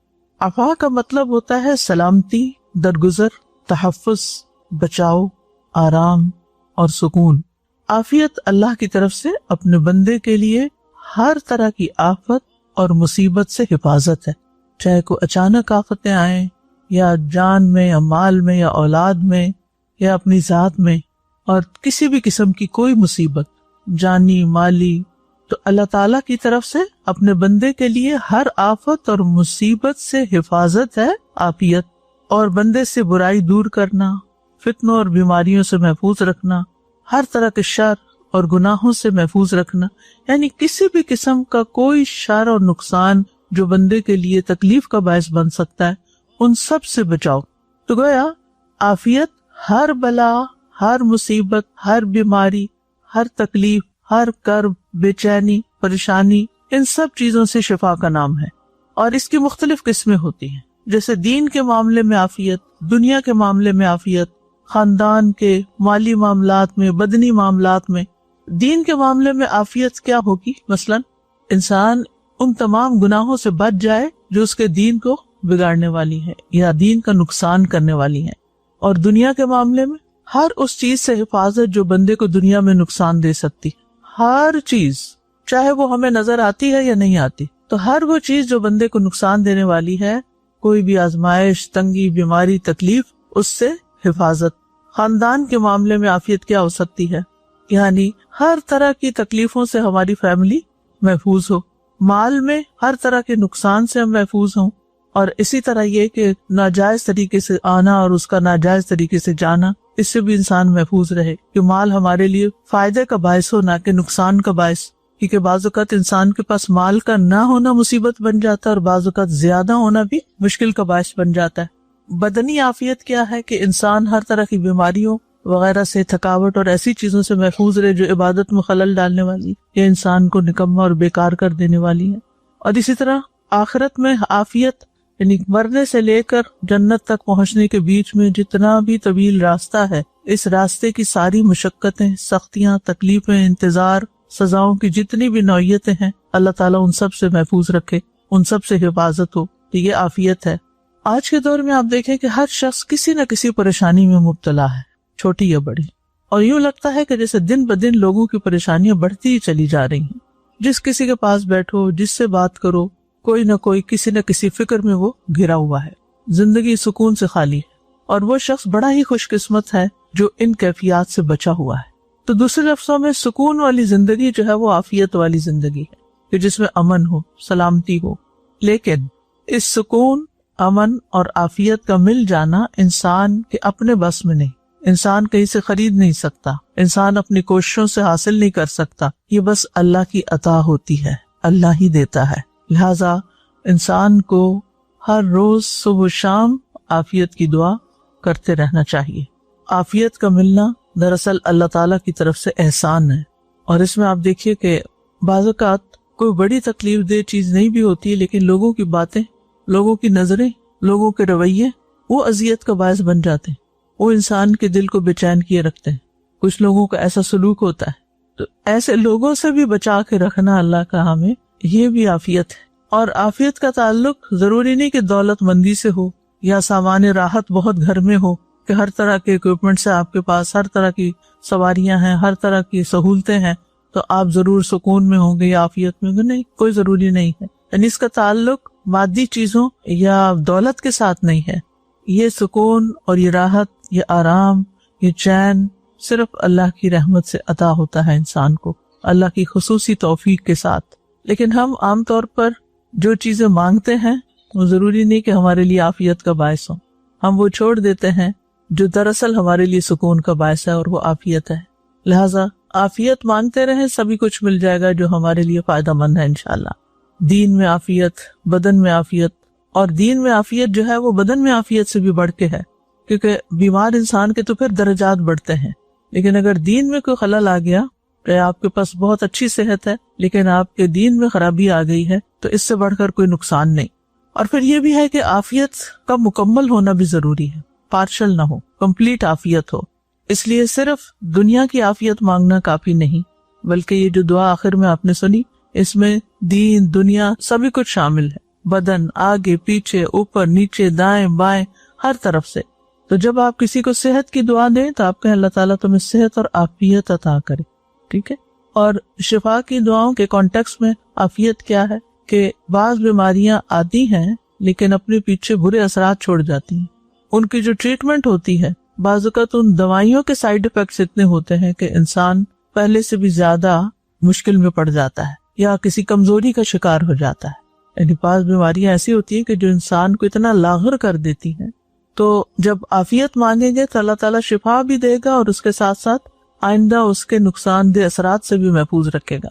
[SPEAKER 1] عفا کا مطلب ہوتا ہے سلامتی، درگزر، تحفظ، بچاؤ، آرام اور سکون. عافیت اللہ کی طرف سے اپنے بندے کے لیے ہر طرح کی آفت اور مصیبت سے حفاظت ہے، چاہے کوئی اچانک آفتیں آئیں یا جان میں یا مال میں یا اولاد میں یا اپنی ذات میں، اور کسی بھی قسم کی کوئی مصیبت جانی مالی، تو اللہ تعالیٰ کی طرف سے اپنے بندے کے لیے ہر آفت اور مصیبت سے حفاظت ہے عافیت. اور بندے سے برائی دور کرنا، فتنوں اور بیماریوں سے محفوظ رکھنا، ہر طرح کے شر اور گناہوں سے محفوظ رکھنا، یعنی کسی بھی قسم کا کوئی شر اور نقصان جو بندے کے لیے تکلیف کا باعث بن سکتا ہے ان سب سے بچاؤ. تو گویا عافیت ہر بلا، ہر مصیبت، ہر بیماری، ہر تکلیف، ہر کرب، بے چینی، پریشانی، ان سب چیزوں سے شفا کا نام ہے. اور اس کی مختلف قسمیں ہوتی ہیں، جیسے دین کے معاملے میں عافیت، دنیا کے معاملے میں عافیت، خاندان کے مالی معاملات میں، بدنی معاملات میں. دین کے معاملے میں عافیت کیا ہوگی؟ مثلا انسان ان تمام گناہوں سے بچ جائے جو اس کے دین کو بگاڑنے والی ہے یا دین کا نقصان کرنے والی ہے. اور دنیا کے معاملے میں ہر اس چیز سے حفاظت جو بندے کو دنیا میں نقصان دے سکتی، ہر چیز، چاہے وہ ہمیں نظر آتی ہے یا نہیں آتی. تو ہر وہ چیز جو بندے کو نقصان دینے والی ہے، کوئی بھی آزمائش، تنگی، بیماری، تکلیف، اس سے حفاظت. خاندان کے معاملے میں عافیت کیا ہو سکتی ہے؟ یعنی ہر طرح کی تکلیفوں سے ہماری فیملی محفوظ ہو، مال میں ہر طرح کے نقصان سے ہم محفوظ ہوں، اور اسی طرح یہ کہ ناجائز طریقے سے آنا اور اس کا ناجائز طریقے سے جانا، اس سے بھی انسان محفوظ رہے کہ مال ہمارے لیے فائدے کا باعث ہو نہ کہ نقصان کا باعث. کیونکہ بعض اوقات انسان کے پاس مال کا نہ ہونا مصیبت بن جاتا ہے اور بعض اوقات زیادہ ہونا بھی مشکل کا باعث بن جاتا ہے. بدنی عافیت کیا ہے؟ کہ انسان ہر طرح کی بیماریوں وغیرہ سے، تھکاوٹ اور ایسی چیزوں سے محفوظ رہے جو عبادت میں خلل ڈالنے والی یا انسان کو نکما اور بیکار کر دینے والی ہیں. اور اسی طرح آخرت میں عافیت یعنی مرنے سے لے کر جنت تک پہنچنے کے بیچ میں جتنا بھی طویل راستہ ہے، اس راستے کی ساری مشقتیں، سختیاں، تکلیفیں، انتظار، سزاؤں کی جتنی بھی نوعیتیں ہیں، اللہ تعالیٰ ان سب سے محفوظ رکھے، ان سب سے حفاظت ہو. یہ عافیت ہے. آج کے دور میں آپ دیکھیں کہ ہر شخص کسی نہ کسی پریشانی میں مبتلا ہے، چھوٹی یا بڑی، اور یوں لگتا ہے کہ جیسے دن بدن لوگوں کی پریشانیاں بڑھتی ہی چلی جا رہی ہیں. جس کسی کے پاس بیٹھو، جس سے بات کرو، کوئی نہ کوئی کسی نہ کسی فکر میں وہ گھرا ہوا ہے. زندگی سکون سے خالی ہے، اور وہ شخص بڑا ہی خوش قسمت ہے جو ان کیفیات سے بچا ہوا ہے. تو دوسرے لفظوں میں سکون والی زندگی جو ہے وہ عافیت والی زندگی ہے کہ جس میں امن ہو، سلامتی ہو. لیکن اس سکون، امن اور عافیت کا مل جانا انسان کے اپنے بس میں نہیں. انسان کہیں سے خرید نہیں سکتا، انسان اپنی کوششوں سے حاصل نہیں کر سکتا. یہ بس اللہ کی عطا ہوتی ہے، اللہ ہی دیتا ہے. لہذا انسان کو ہر روز صبح و شام عافیت کی دعا کرتے رہنا چاہیے. عافیت کا ملنا دراصل اللہ تعالیٰ کی طرف سے احسان ہے. اور اس میں آپ دیکھیے کہ بعض اوقات کوئی بڑی تکلیف دہ چیز نہیں بھی ہوتی، لیکن لوگوں کی باتیں، لوگوں کی نظریں، لوگوں کے رویے وہ اذیت کا باعث بن جاتے ہیں. وہ انسان کے دل کو بے چین کیے رکھتے ہیں. کچھ لوگوں کا ایسا سلوک ہوتا ہے. تو ایسے لوگوں سے بھی بچا کے رکھنا اللہ کا ہمیں، یہ بھی عافیت ہے. اور عافیت کا تعلق ضروری نہیں کہ دولت مندی سے ہو یا سامان راحت بہت گھر میں ہو کہ ہر طرح کے اکوپمنٹس ہیں آپ کے پاس، ہر طرح کی سواریاں ہیں، ہر طرح کی سہولتیں ہیں، تو آپ ضرور سکون میں ہوں گے یا عافیت میں ہوں گے. نہیں، کوئی ضروری نہیں ہے. یعنی اس کا تعلق مادی چیزوں یا دولت کے ساتھ نہیں ہے. یہ سکون اور یہ راحت، یہ آرام، یہ چین صرف اللہ کی رحمت سے عطا ہوتا ہے انسان کو، اللہ کی خصوصی توفیق کے ساتھ. لیکن ہم عام طور پر جو چیزیں مانگتے ہیں وہ ضروری نہیں کہ ہمارے لیے عافیت کا باعث ہو. ہم وہ چھوڑ دیتے ہیں جو دراصل ہمارے لیے سکون کا باعث ہے، اور وہ عافیت ہے. لہٰذا عافیت مانگتے رہیں، سبھی کچھ مل جائے گا جو ہمارے لیے فائدہ مند ہے انشاءاللہ. دین میں عافیت، بدن میں عافیت. اور دین میں عافیت جو ہے وہ بدن میں عافیت سے بھی بڑھ کے ہے، کیونکہ بیمار انسان کے تو پھر درجات بڑھتے ہیں. لیکن اگر دین میں کوئی خلل آ گیا کہ آپ کے پاس بہت اچھی صحت ہے لیکن آپ کے دین میں خرابی آ گئی ہے، تو اس سے بڑھ کر کوئی نقصان نہیں. اور پھر یہ بھی ہے کہ عافیت کا مکمل ہونا بھی ضروری ہے، پارشل نہ ہو، کمپلیٹ عافیت ہو. اس لیے صرف دنیا کی عافیت مانگنا کافی نہیں، بلکہ یہ جو دعا آخر میں آپ نے سنی، اس میں دین، دنیا سبھی کچھ شامل ہے. بدن، آگے پیچھے، اوپر نیچے، دائیں بائیں، ہر طرف سے. تو جب آپ کسی کو صحت کی دعا دیں تو آپ کہیں اللہ تعالیٰ تمہیں صحت اور عافیت عطا کرے. ٹھیک ہے. اور شفا کی دعاؤں کے کانٹیکس میں عافیت کیا ہے کہ بعض بیماریاں آتی ہیں لیکن اپنے پیچھے برے اثرات چھوڑ جاتی ہیں. ان کی جو ٹریٹمنٹ ہوتی ہے، بعض اوقات ان دوائیوں کے سائیڈ افیکٹس اتنے ہوتے ہیں کہ انسان پہلے سے بھی زیادہ مشکل میں پڑ جاتا ہے یا کسی کمزوری کا شکار ہو جاتا ہے. یعنی بعض بیماریاں ایسی ہوتی ہیں کہ جو انسان کو اتنا لاغر کر دیتی ہیں. تو جب عافیت مانگیں گے تو اللہ تعالیٰ شفا بھی دے گا اور اس کے ساتھ ساتھ آئندہ اس کے نقصان دہ اثرات سے بھی محفوظ رکھے گا.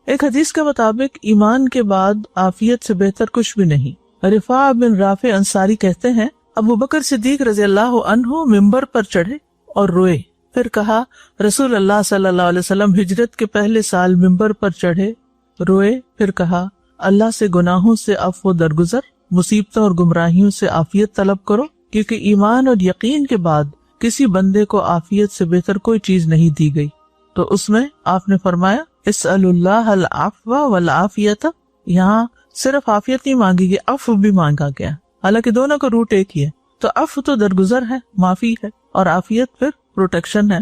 [SPEAKER 1] ایک حدیث کے مطابق ایمان کے بعد عافیت سے بہتر کچھ بھی نہیں. رفاع بن رافع انصاری کہتے ہیں ابو بکر صدیق رضی اللہ عنہ ممبر پر چڑھے اور روئے. پھر کہا رسول اللہ صلی اللہ علیہ وسلم ہجرت کے پہلے سال ممبر پر چڑھے، روئے. پھر کہا اللہ سے گناہوں سے عفو درگزر، مصیبتوں اور گمراہیوں سے عافیت طلب کرو، کیونکہ ایمان اور یقین کے بعد کسی بندے کو عافیت سے بہتر کوئی چیز نہیں دی گئی. تو اس میں آپ نے فرمایا اسأل اللہ العفو والعافیت. یہاں صرف عافیت نہیں مانگی گئی، عفو بھی مانگا گیا، حالانکہ دونوں کا روٹ ایک ہی ہے. تو عفو تو درگزر ہے، معافی ہے، اور عافیت پھر پروٹیکشن ہے.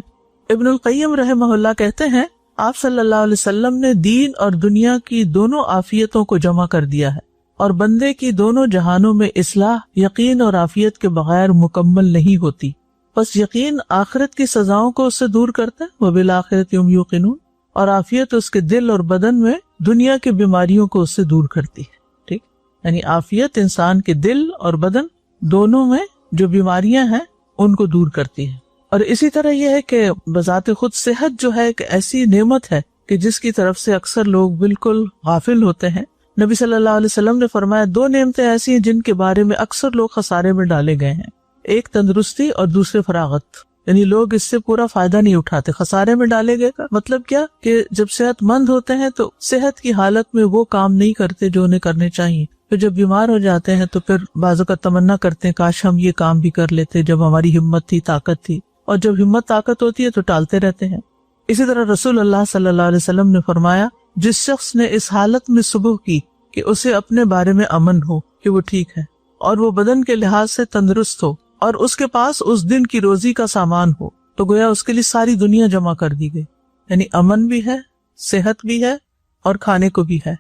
[SPEAKER 1] ابن القیم رحمہ اللہ کہتے ہیں آپ صلی اللہ علیہ وسلم نے دین اور دنیا کی دونوں عافیتوں کو جمع کر دیا ہے، اور بندے کی دونوں جہانوں میں اصلاح یقین اور عافیت کے بغیر مکمل نہیں ہوتی. بس یقین آخرت کی سزاؤں کو اس سے دور کرتا ہے، وبالآخرۃ هم یوقنون، اور عافیت اس کے دل اور بدن میں دنیا کی بیماریوں کو اس سے دور کرتی ہے. ٹھیک، یعنی عافیت انسان کے دل اور بدن دونوں میں جو بیماریاں ہیں ان کو دور کرتی ہے. اور اسی طرح یہ ہے کہ بذات خود صحت جو ہے ایک ایسی نعمت ہے کہ جس کی طرف سے اکثر لوگ بالکل غافل ہوتے ہیں. نبی صلی اللہ علیہ وسلم نے فرمایا 2 نعمتیں ایسی ہیں جن کے بارے میں اکثر لوگ خسارے میں ڈالے گئے ہیں، ایک تندرستی اور دوسرے فراغت. یعنی لوگ اس سے پورا فائدہ نہیں اٹھاتے. خسارے میں ڈالے گئے کا مطلب کیا کہ جب صحت مند ہوتے ہیں تو صحت کی حالت میں وہ کام نہیں کرتے جو انہیں کرنے چاہیے، پھر جب بیمار ہو جاتے ہیں تو پھر بعض اوقات تمنا کرتے ہیں کاش ہم یہ کام بھی کر لیتے جب ہماری ہمت تھی، طاقت تھی، اور جب ہمت طاقت ہوتی ہے تو ٹالتے رہتے ہیں. اسی طرح رسول اللہ صلی اللہ علیہ وسلم نے فرمایا جس شخص نے اس حالت میں صبح کی کہ اسے اپنے بارے میں امن ہو کہ وہ ٹھیک ہے اور وہ بدن کے لحاظ سے تندرست ہو اور اس کے پاس اس دن کی روزی کا سامان ہو، تو گویا اس کے لیے ساری دنیا جمع کر دی گئی. یعنی امن بھی ہے، صحت بھی ہے اور کھانے کو بھی ہے،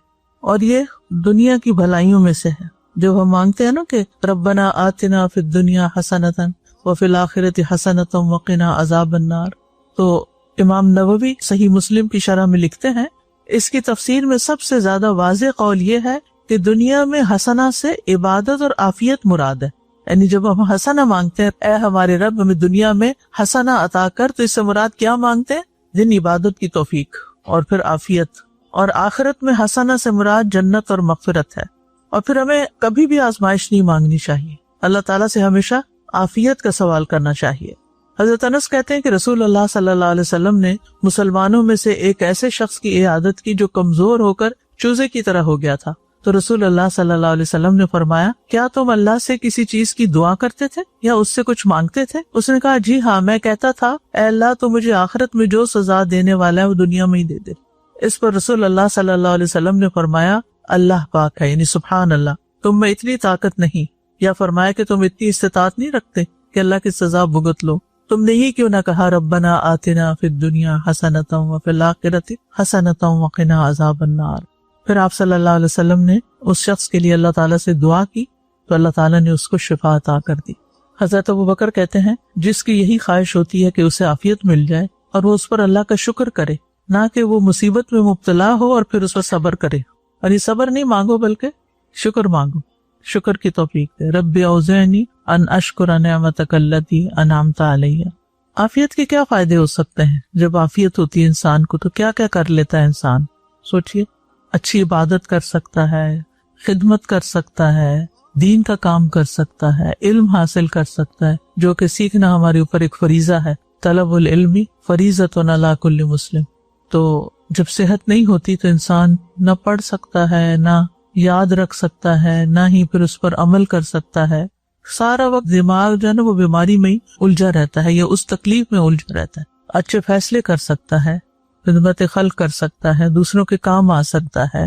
[SPEAKER 1] اور یہ دنیا کی بھلائیوں میں سے ہے. جو ہم مانگتے ہیں نا کہ ربنا آتنا فی الدنیا حسنۃ وفی الآخرۃ حسنۃ وقنا عذاب النار. تو امام نووی صحیح مسلم کی شرح میں لکھتے ہیں اس کی تفسیر میں سب سے زیادہ واضح قول یہ ہے کہ دنیا میں حسنہ سے عبادت اور عافیت مراد ہے. یعنی جب ہم حسنہ مانگتے ہیں اے ہمارے رب ہمیں دنیا میں حسنہ عطا کر، تو اس سے مراد کیا مانگتے ہیں؟ دن عبادت کی توفیق اور پھر عافیت. اور آخرت میں حسنہ سے مراد جنت اور مغفرت ہے. اور پھر ہمیں کبھی بھی آزمائش نہیں مانگنی چاہیے، اللہ تعالیٰ سے ہمیشہ عافیت کا سوال کرنا چاہیے. حضرت انس کہتے ہیں کہ رسول اللہ صلی اللہ علیہ وسلم نے مسلمانوں میں سے ایک ایسے شخص کی عیادت کی جو کمزور ہو کر چوزے کی طرح ہو گیا تھا، تو رسول اللہ صلی اللہ علیہ وسلم نے فرمایا کیا تم اللہ سے کسی چیز کی دعا کرتے تھے یا اس سے کچھ مانگتے تھے؟ اس نے کہا جی ہاں، میں کہتا تھا اے اللہ تو مجھے آخرت میں جو سزا دینے والا ہے وہ دنیا میں ہی دے دے. اس پر رسول اللہ صلی اللہ علیہ وسلم نے فرمایا اللہ پاک ہے، یعنی سبحان اللہ، تم میں اتنی طاقت نہیں، یا فرمایا کہ تم اتنی استطاعت نہیں رکھتے کہ اللہ کی سزا بھگت لو. تم نے ہی کیوں نہ کہا ربنا آتنا فی الدنیا حسنۃ وفی الآخرۃ حسنۃ وقنا عذاب النار. پھر آپ صلی اللہ علیہ وسلم نے اس شخص کے لیے اللہ تعالیٰ سے دعا کی تو اللہ تعالیٰ نے اس کو شفا عطا کر دی. حضرت ابوبکر کہتے ہیں جس کی یہی خواہش ہوتی ہے کہ اسے عافیت مل جائے اور وہ اس پر اللہ کا شکر کرے، نہ کہ وہ مصیبت میں مبتلا ہو اور پھر اس پر صبر کرے. اور یہ صبر نہیں مانگو بلکہ شکر مانگو، شکر کی توفیق دے. رب اوزعنی ان اشکر نعمتک التی انعمت علیہ. عافیت کے کیا فائدے ہو سکتے ہیں؟ جب عافیت ہوتی ہے انسان کو تو کیا کیا کر لیتا ہے انسان. سوچئے، اچھی عبادت کر سکتا ہے، خدمت کر سکتا ہے، دین کا کام کر سکتا ہے، علم حاصل کر سکتا ہے، جو کہ سیکھنا ہمارے اوپر ایک فریضہ ہے. طلب العلم فریضۃ علی کل مسلم. تو جب صحت نہیں ہوتی تو انسان نہ پڑھ سکتا ہے، نہ یاد رکھ سکتا ہے، نہ ہی پھر اس پر عمل کر سکتا ہے. سارا وقت دماغ جو ہے نا وہ بیماری میں ہی الجھا رہتا ہے یا اس تکلیف میں الجھا رہتا ہے. اچھے فیصلے کر سکتا ہے، خدمت خلق کر سکتا ہے، دوسروں کے کام آ سکتا ہے.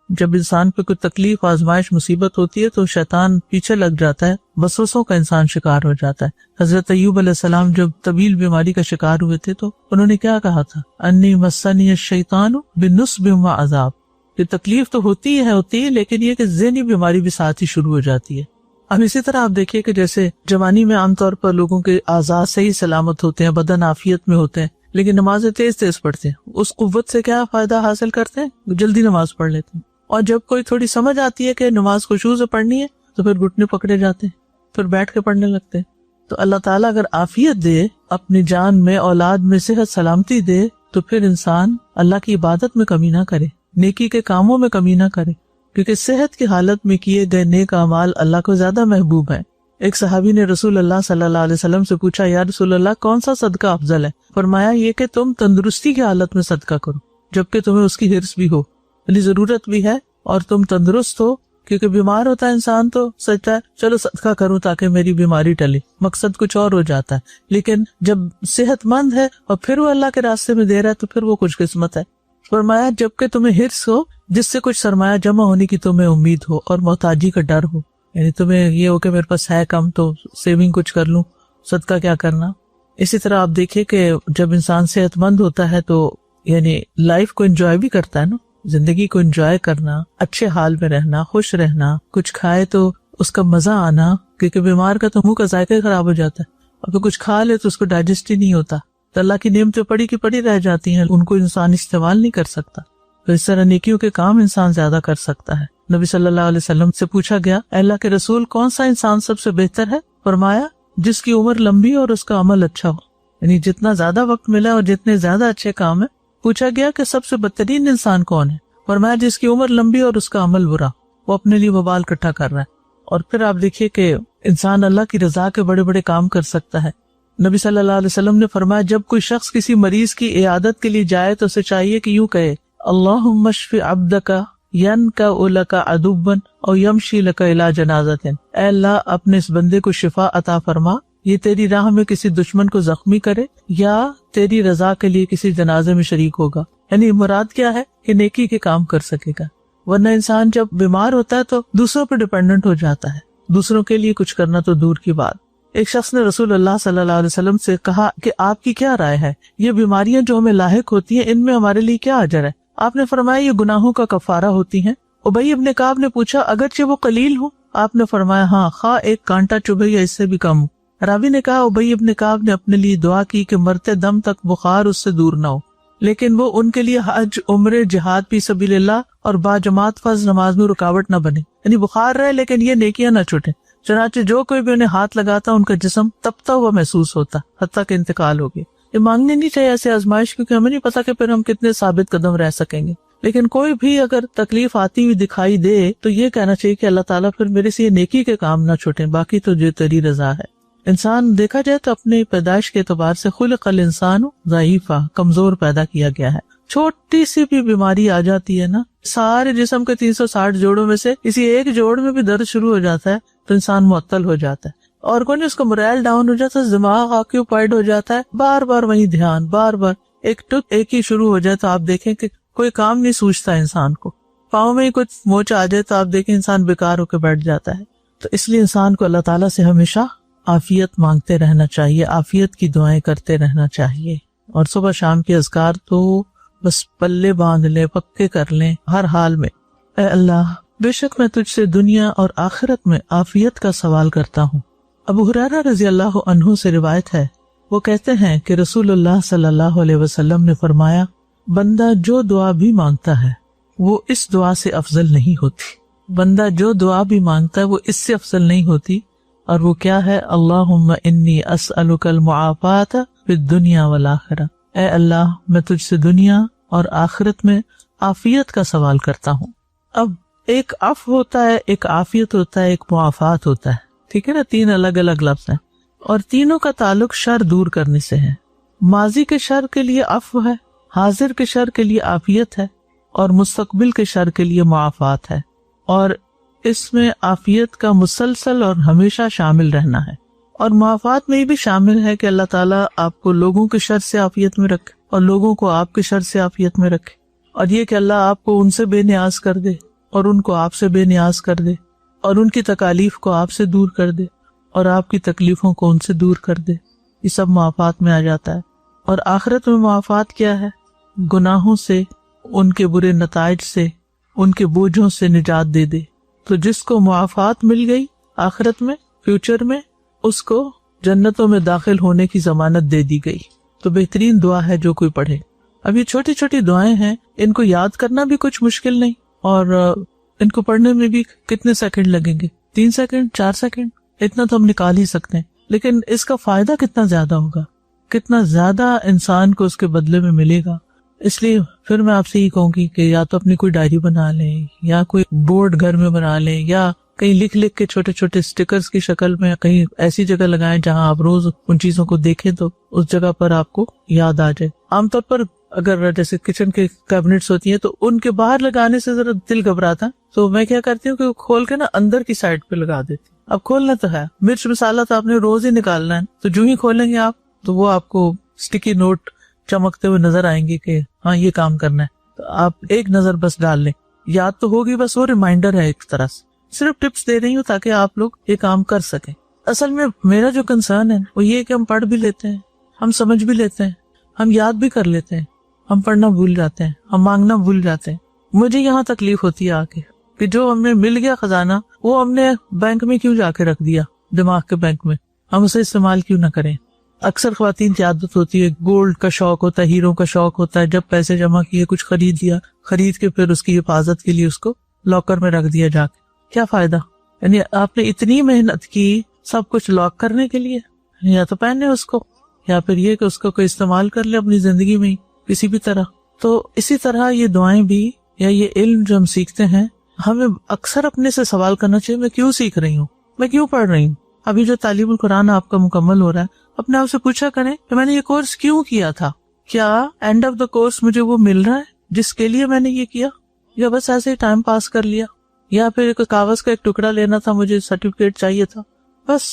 [SPEAKER 1] جب انسان پہ کوئی تکلیف، آزمائش، مصیبت ہوتی ہے تو شیطان پیچھے لگ جاتا ہے، وسوسوں کا انسان شکار ہو جاتا ہے. حضرت ایوب علیہ السلام جب طویل بیماری کا شکار ہوئے تھے تو انہوں نے کیا کہا تھا؟ انی مسنی الشیطان بنصب و عذاب. یہ تکلیف تو ہوتی ہے لیکن یہ کہ ذہنی بیماری بھی ساتھ ہی شروع ہو جاتی ہے. اب اسی طرح آپ دیکھیے کہ جیسے جوانی میں عام طور پر لوگوں کے اعضاء صحیح سلامت ہوتے ہیں، بدن عافیت میں ہوتے ہیں، لیکن نمازیں تیز تیز پڑھتے ہیں. اس قوت سے کیا فائدہ حاصل کرتے ہیں؟ جلدی نماز پڑھ لیتے ہیں. اور جب کوئی تھوڑی سمجھ آتی ہے کہ نماز خشوع سے پڑھنی ہے تو پھر گھٹنے پکڑے جاتے ہیں، پھر بیٹھ کے پڑھنے لگتے ہیں. تو اللہ تعالیٰ اگر عافیت دے، اپنی جان میں، اولاد میں صحت سلامتی دے، تو پھر انسان اللہ کی عبادت میں کمی نہ کرے، نیکی کے کاموں میں کمی نہ کرے، کیونکہ صحت کی حالت میں کیے گئے نیک اعمال اللہ کو زیادہ محبوب ہیں. ایک صحابی نے رسول اللہ صلی اللہ علیہ وسلم سے پوچھا یا رسول اللہ کون سا صدقہ افضل ہے؟ فرمایا یہ کہ تم تندرستی کی حالت میں صدقہ کرو جبکہ تمہیں اس کی حرص بھی ہو، یعنی ضرورت بھی ہے اور تم تندرست ہو. کیونکہ بیمار ہوتا ہے انسان تو سوچتا ہے چلو صدقہ کروں تاکہ میری بیماری ٹلے، مقصد کچھ اور ہو جاتا ہے. لیکن جب صحت مند ہے اور پھر وہ اللہ کے راستے میں دے رہا ہے تو پھر وہ خوش قسمت ہے. فرمایا جبکہ تمہیں حرص ہو جس سے کچھ سرمایہ جمع ہونے کی تمہیں امید ہو اور محتاجی کا ڈر ہو، یعنی تمہیں یہ ہو کہ میرے پاس ہے کم تو سیونگ کچھ کر لوں، صدقہ کیا کرنا. اسی طرح آپ دیکھیے کہ جب انسان صحت مند ہوتا ہے تو یعنی لائف کو انجوائے بھی کرتا ہے نا، زندگی کو انجوائے کرنا، اچھے حال میں رہنا، خوش رہنا، کچھ کھائے تو اس کا مزہ آنا، کیونکہ بیمار کا تو منہ کا ذائقہ خراب ہو جاتا ہے اگر کچھ کھا لے تو اس کو ڈائجسٹ ہی نہیں ہوتا، تو اللہ کی نعمتیں پڑی کی پڑی رہ جاتی ہیں، ان کو انسان استعمال نہیں کر سکتا. تو اس طرح نیکیوں کے کام انسان زیادہ کر سکتا ہے. نبی صلی اللہ علیہ وسلم سے پوچھا گیا، اے اللہ کے رسول کون سا انسان سب سے بہتر ہے؟ فرمایا جس کی عمر لمبی اور اس کا عمل اچھا ہو. یعنی جتنا زیادہ وقت ملا اور جتنے زیادہ اچھے کام ہیں. پوچھا گیا کہ سب سے بدترین انسان کون ہے؟ فرمایا جس کی عمر لمبی اور اس کا عمل برا، وہ اپنے لیے وبال اکٹھا کر رہا ہے. اور پھر آپ دیکھیے کہ انسان اللہ کی رضا کے بڑے بڑے کام کر سکتا ہے. نبی صلی اللہ علیہ وسلم نے فرمایا جب کوئی شخص کسی مریض کی عیادت کے لیے جائے تو اسے چاہیے کہ یوں کہے، اللہم اشف عبدک ینکا لک عدوا او یمشی لک الی جنازۃ. اے اللہ اپنے اس بندے کو شفا عطا فرما، یہ تیری راہ میں کسی دشمن کو زخمی کرے یا تیری رضا کے لیے کسی جنازے میں شریک ہوگا. یعنی مراد کیا ہے کہ نیکی کے کام کر سکے گا. ورنہ انسان جب بیمار ہوتا ہے تو دوسروں پہ ڈیپینڈنٹ ہو جاتا ہے، دوسروں کے لیے کچھ کرنا تو دور کی بات. ایک شخص نے رسول اللہ صلی اللہ علیہ وسلم سے کہا کہ آپ کی کیا رائے ہے، یہ بیماریاں جو ہمیں لاحق ہوتی ہیں ان میں ہمارے لیے کیا اجر ہے؟ آپ نے فرمایا یہ گناہوں کا کفارہ ہوتی ہیں. ابی ابن کعب نے پوچھا اگرچہ وہ قلیل ہوں؟ آپ نے فرمایا ہاں، خواہ ایک کانٹا چبھے یا اس سے بھی کم ہو. راوی نے کہا ابی ابن کعب نے اپنے لیے دعا کی کہ مرتے دم تک بخار اس سے دور نہ ہو، لیکن وہ ان کے لیے حج، عمرے، جہاد فی سبیل اللہ اور باجماعت فرض نماز میں رکاوٹ نہ بنے. یعنی بخار رہے لیکن یہ نیکیاں نہ چھوٹے. چنانچہ جو کوئی بھی انہیں ہاتھ لگاتا ان کا جسم تپتا ہوا محسوس ہوتا حتیٰ کہ انتقال ہو گیا. یہ مانگنی نہیں چاہیے ایسے آزمائش، کیونکہ ہمیں نہیں پتا کہ پھر ہم کتنے ثابت قدم رہ سکیں گے. لیکن کوئی بھی اگر تکلیف آتی ہوئی دکھائی دے تو یہ کہنا چاہیے کہ اللہ تعالیٰ پھر میرے سے یہ نیکی کے کام نہ چھوٹیں، باقی تو جو تیری رضا ہے. انسان دیکھا جائے تو اپنے پیدائش کے اعتبار سے خلق الانسان ضعیفا، کمزور پیدا کیا گیا ہے. چھوٹی سی بھی بیماری آ جاتی ہے نا، سارے جسم کے 360 جوڑوں میں سے کسی ایک جوڑ میں بھی درد شروع ہو جاتا ہے تو انسان معطل ہو جاتا ہے، اور کوئی نہیں اس کا موریل ڈاؤن ہو جاتا ہے، دماغ آکیوپائڈ ہو جاتا ہے، بار بار وہی دھیان، بار بار ایک ہی شروع ہو جائے تو آپ دیکھیں کہ کوئی کام نہیں سوچتا انسان کو. پاؤں میں ہی کچھ موچ آ جائے تو آپ دیکھیں انسان بیکار ہو کے بیٹھ جاتا ہے. تو اس لیے انسان کو اللہ تعالیٰ سے ہمیشہ عافیت مانگتے رہنا چاہیے، عافیت کی دعائیں کرتے رہنا چاہیے. اور صبح شام کے اذکار تو بس پلے باندھ لیں، پکے کر لیں ہر حال میں. اے اللہ بے شک میں تجھ سے دنیا اور آخرت میں عافیت کا سوال کرتا ہوں. ابو ہریرہ رضی اللہ عنہ سے روایت ہے، وہ کہتے ہیں کہ رسول اللہ صلی اللہ علیہ وسلم نے فرمایا بندہ جو دعا بھی مانگتا ہے وہ اس دعا سے افضل نہیں ہوتی. بندہ جو دعا بھی مانگتا ہے وہ اس سے افضل نہیں ہوتی. اور وہ کیا ہے؟ اللہم انی اسألک المعافات فی الدنیا والآخرہ. اے اللہ میں تجھ سے دنیا اور آخرت میں عافیت کا سوال کرتا ہوں. اب ایک عفو ہوتا ہے، ایک عافیت ہوتا ہے، ایک معافات ہوتا ہے، ٹھیک ہے نا؟ تین الگ الگ لفظ ہیں اور تینوں کا تعلق شر دور کرنے سے ہے. ماضی کے شر کے لیے عفو ہے، حاضر کے شر کے لیے عافیت ہے، اور مستقبل کے شر کے لیے معافات ہے. اور اس میں عافیت کا مسلسل اور ہمیشہ شامل رہنا ہے. اور معافات میں یہ بھی شامل ہے کہ اللہ تعالیٰ آپ کو لوگوں کے شر سے عافیت میں رکھے اور لوگوں کو آپ کے شر سے عافیت میں رکھے. اور یہ کہ اللہ آپ کو ان سے بے نیاز کر دے اور ان کو آپ سے بے نیاز کر دے، اور ان کی تکالیف کو آپ سے دور کر دے اور آپ کی تکلیفوں کو ان سے دور کر دے. یہ سب معافات میں آ جاتا ہے. اور آخرت میں معافات کیا ہے؟ گناہوں سے، ان کے برے نتائج سے، ان کے بوجھوں سے نجات دے دے. تو جس کو معافات مل گئی آخرت میں، فیوچر میں، اس کو جنتوں میں داخل ہونے کی ضمانت دے دی گئی. تو بہترین دعا ہے جو کوئی پڑھے. اب یہ چھوٹی چھوٹی دعائیں ہیں، ان کو یاد کرنا بھی کچھ مشکل نہیں، اور ان کو پڑھنے میں بھی کتنے سیکنڈ لگیں گے؟ 3 سیکنڈ، 4 سیکنڈ، اتنا تو ہم نکال ہی سکتے ہیں. لیکن اس کا فائدہ کتنا زیادہ ہوگا، کتنا زیادہ انسان کو اس کے بدلے میں ملے گا. اس لیے پھر میں آپ سے یہ کہوں گی کہ یا تو اپنی کوئی ڈائری بنا لیں، یا کوئی بورڈ گھر میں بنا لیں، یا کہیں لکھ لکھ کے چھوٹے چھوٹے سٹیکرز کی شکل میں کہیں ایسی جگہ لگائیں جہاں آپ روز ان چیزوں کو دیکھیں تو اس جگہ پر آپ کو یاد آ جائے. عام طور پر اگر جیسے کچن کے کیبنٹس ہوتی ہیں تو ان کے باہر لگانے سے ذرا دل گھبراتا ہے، تو میں کیا کرتی ہوں کہ کھول کے نا اندر کی سائڈ پہ لگا دیتی ہوں. اب کھولنا تو ہے، مرچ مسالہ تو آپ نے روز ہی نکالنا ہے، تو جو ہی کھولیں گے آپ تو وہ آپ کو اسٹیکی نوٹ چمکتے ہوئے نظر آئیں گے کہ ہاں یہ کام کرنا ہے. تو آپ ایک نظر بس ڈال لیں، یاد تو ہوگی، بس وہ ریمائنڈر ہے ایک طرح سے. صرف ٹپس دے رہی ہوں تاکہ آپ لوگ یہ کام کر سکیں. اصل میں میرا جو کنسرن ہے وہ یہ کہ ہم پڑھ بھی لیتے ہیں، ہم سمجھ بھی لیتے ہیں، ہم یاد بھی کر لیتے ہیں، ہم پڑھنا بھول جاتے ہیں، ہم مانگنا بھول جاتے ہیں. مجھے یہاں تکلیف ہوتی ہے آ کے کہ جو ہمیں مل گیا خزانہ وہ ہم نے بینک میں کیوں جا کے رکھ دیا، دماغ کے بینک میں. ہم اسے استعمال کیوں نہ کریں؟ اکثر خواتین کی عادت ہوتی ہے، گولڈ کا شوق ہوتا ہے، ہیروں کا شوق ہوتا ہے، جب پیسے جمع کیے کچھ خرید لیا، خرید کے پھر اس کی حفاظت کے لیے اس کو لاکر میں رکھ دیا جا کے. کیا فائدہ؟ یعنی آپ نے اتنی محنت کی سب کچھ لاک کرنے کے لیے. یا تو پہنے اس کو، یا پھر یہ کہ اس کو کوئی استعمال کر لے اپنی زندگی میں کسی بھی طرح. تو اسی طرح یہ دعائیں بھی یا یہ علم جو ہم سیکھتے ہیں، ہمیں اکثر اپنے سے سوال کرنا چاہیے، میں کیوں سیکھ رہی ہوں، میں کیوں پڑھ رہی ہوں. ابھی جو تعلیم القرآن آپ کا مکمل ہو رہا ہے، اپنے آپ سے پوچھا کریں کہ میں نے یہ کورس کیوں کیا تھا. کیا اینڈ آف دا کورس مجھے وہ مل رہا ہے جس کے لیے میں نے یہ کیا، یا بس ایسے ہی ٹائم پاس کر لیا، یا پھر ایک کاغذ کا ایک ٹکڑا لینا تھا، مجھے سرٹیفکیٹ چاہیے تھا بس.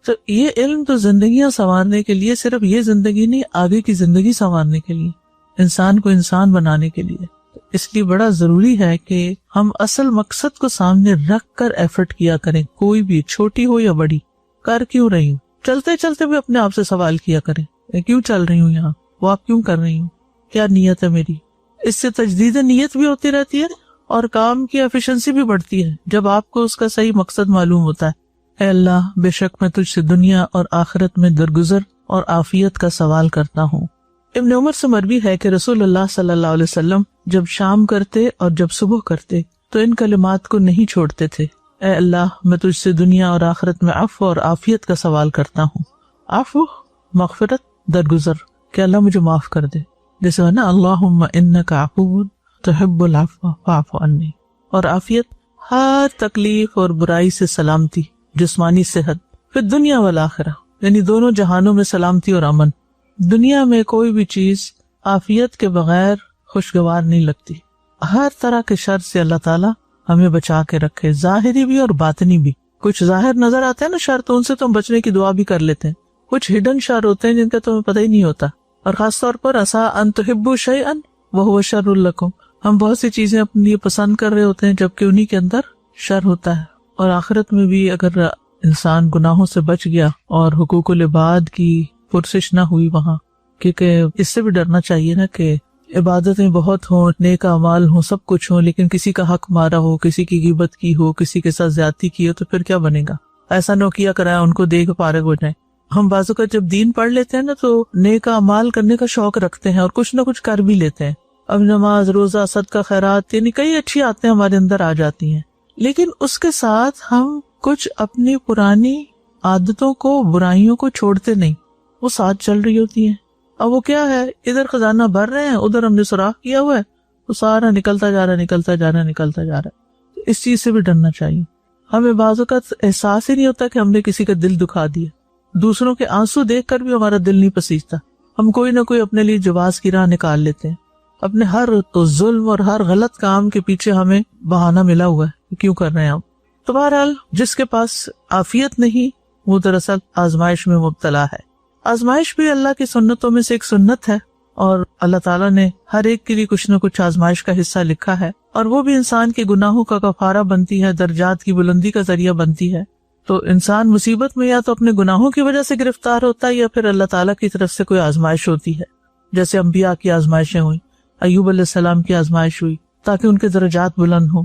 [SPEAKER 1] تو یہ علم تو زندگیاں سنوارنے کے لیے، صرف یہ زندگی نہیں، آگے کی زندگی سنوارنے کے لیے، انسان کو انسان بنانے کے لیے. اس لیے بڑا ضروری ہے کہ ہم اصل مقصد کو سامنے رکھ کر ایفرٹ کیا کریں، کوئی بھی، چھوٹی ہو یا بڑی. کر کیوں رہی ہوں، چلتے چلتے بھی اپنے آپ سے سوال کیا کریں، میں کیوں چل رہی ہوں یہاں، واک کیوں کر رہی ہوں، کیا نیت ہے میری. اس سے تجدید نیت بھی ہوتی رہتی ہے اور کام کی ایفیشنسی بھی بڑھتی ہے جب آپ کو اس کا صحیح مقصد معلوم ہوتا ہے. اے اللہ، بے شک میں تجھ سے دنیا اور آخرت میں درگزر اور عافیت کا سوال کرتا ہوں. ابن عمر سے مروی ہے کہ رسول اللہ صلی اللہ علیہ وسلم جب شام کرتے اور جب صبح کرتے تو ان کلمات کو نہیں چھوڑتے تھے. اے اللہ، میں تجھ سے دنیا اور آخرت میں عفو اور عافیت کا سوال کرتا ہوں. عفو، مغفرت، درگزر، کہ اللہ مجھے معاف کر دے. جیسے ہے نا، اللہم انک عفو تحب العفو فاعف عنی. اور عافیت، ہر تکلیف اور برائی سے سلامتی، جسمانی صحت، پھر دنیا والآخرہ، یعنی دونوں جہانوں میں سلامتی اور امن. دنیا میں کوئی بھی چیز عافیت کے بغیر خوشگوار نہیں لگتی. ہر طرح کے شر سے اللہ تعالیٰ ہمیں بچا کے رکھے، ظاہری بھی اور باطنی بھی. کچھ ظاہر نظر آتے ہیں نا شر، تو ان سے تو ہم بچنے کی دعا بھی کر لیتے ہیں. کچھ ہڈن شر ہوتے ہیں جن کا تو ہمیں پتہ ہی نہیں ہوتا. اور خاص طور پر عسیٰ ان تحبوا شیئا وہو شر لکم، ہم بہت سی چیزیں اپنے لیے پسند کر رہے ہوتے ہیں جبکہ انہی کے اندر شر ہوتا ہے. اور آخرت میں بھی اگر انسان گناہوں سے بچ گیا اور حقوق العباد کی پرسش نہ ہوئی وہاں، کیونکہ اس سے بھی ڈرنا چاہیے نا کہ عبادتیں بہت ہوں، نیک اعمال ہوں، سب کچھ ہوں، لیکن کسی کا حق مارا ہو، کسی کی غیبت کی ہو، کسی کے ساتھ زیادتی کی ہو، تو پھر کیا بنے گا. ایسا نہ کیا کرایا ان کو دیکھ فارغ ہو جائیں. ہم بازو کا جب دین پڑھ لیتے ہیں نا تو نیک اعمال کرنے کا شوق رکھتے ہیں اور کچھ نہ کچھ کر بھی لیتے ہیں. اب نماز، روزہ، صدقہ، خیرات، یعنی کئی اچھی عادتیں ہمارے اندر آ جاتی ہیں، لیکن اس کے ساتھ ہم کچھ اپنی پرانی عادتوں کو، برائیوں کو چھوڑتے نہیں، وہ ساتھ چل رہی ہوتی ہیں. اب وہ کیا ہے، ادھر خزانہ بھر رہے ہیں، ادھر ہم نے سوراخ کیا ہوا ہے، وہ سارا نکلتا جا رہا ہے، نکلتا جا رہا ہے، نکلتا جا رہا ہے. اس چیز سے بھی ڈرنا چاہیے. ہمیں بعض اوقات احساس ہی نہیں ہوتا کہ ہم نے کسی کا دل دکھا دیا. دوسروں کے آنسو دیکھ کر بھی ہمارا دل نہیں پسیجتا. ہم کوئی نہ کوئی اپنے لیے جواز کی راہ نکال لیتے ہیں. اپنے ہر ظلم اور ہر غلط کام کے پیچھے ہمیں بہانہ ملا ہوا ہے، کیوں کر رہے ہیں ہم. تو بہرحال جس کے پاس عافیت نہیں، وہ دراصل آزمائش میں مبتلا ہے. آزمائش بھی اللہ کی سنتوں میں سے ایک سنت ہے، اور اللہ تعالیٰ نے ہر ایک کے لیے کچھ نہ کچھ آزمائش کا حصہ لکھا ہے، اور وہ بھی انسان کے گناہوں کا کفارہ بنتی ہے، درجات کی بلندی کا ذریعہ بنتی ہے. تو انسان مصیبت میں یا تو اپنے گناہوں کی وجہ سے گرفتار ہوتا ہے، یا پھر اللہ تعالیٰ کی طرف سے کوئی آزمائش ہوتی ہے. جیسے انبیاء کی آزمائشیں ہوئیں، ایوب علیہ السلام کی آزمائش ہوئی تاکہ ان کے درجات بلند ہوں.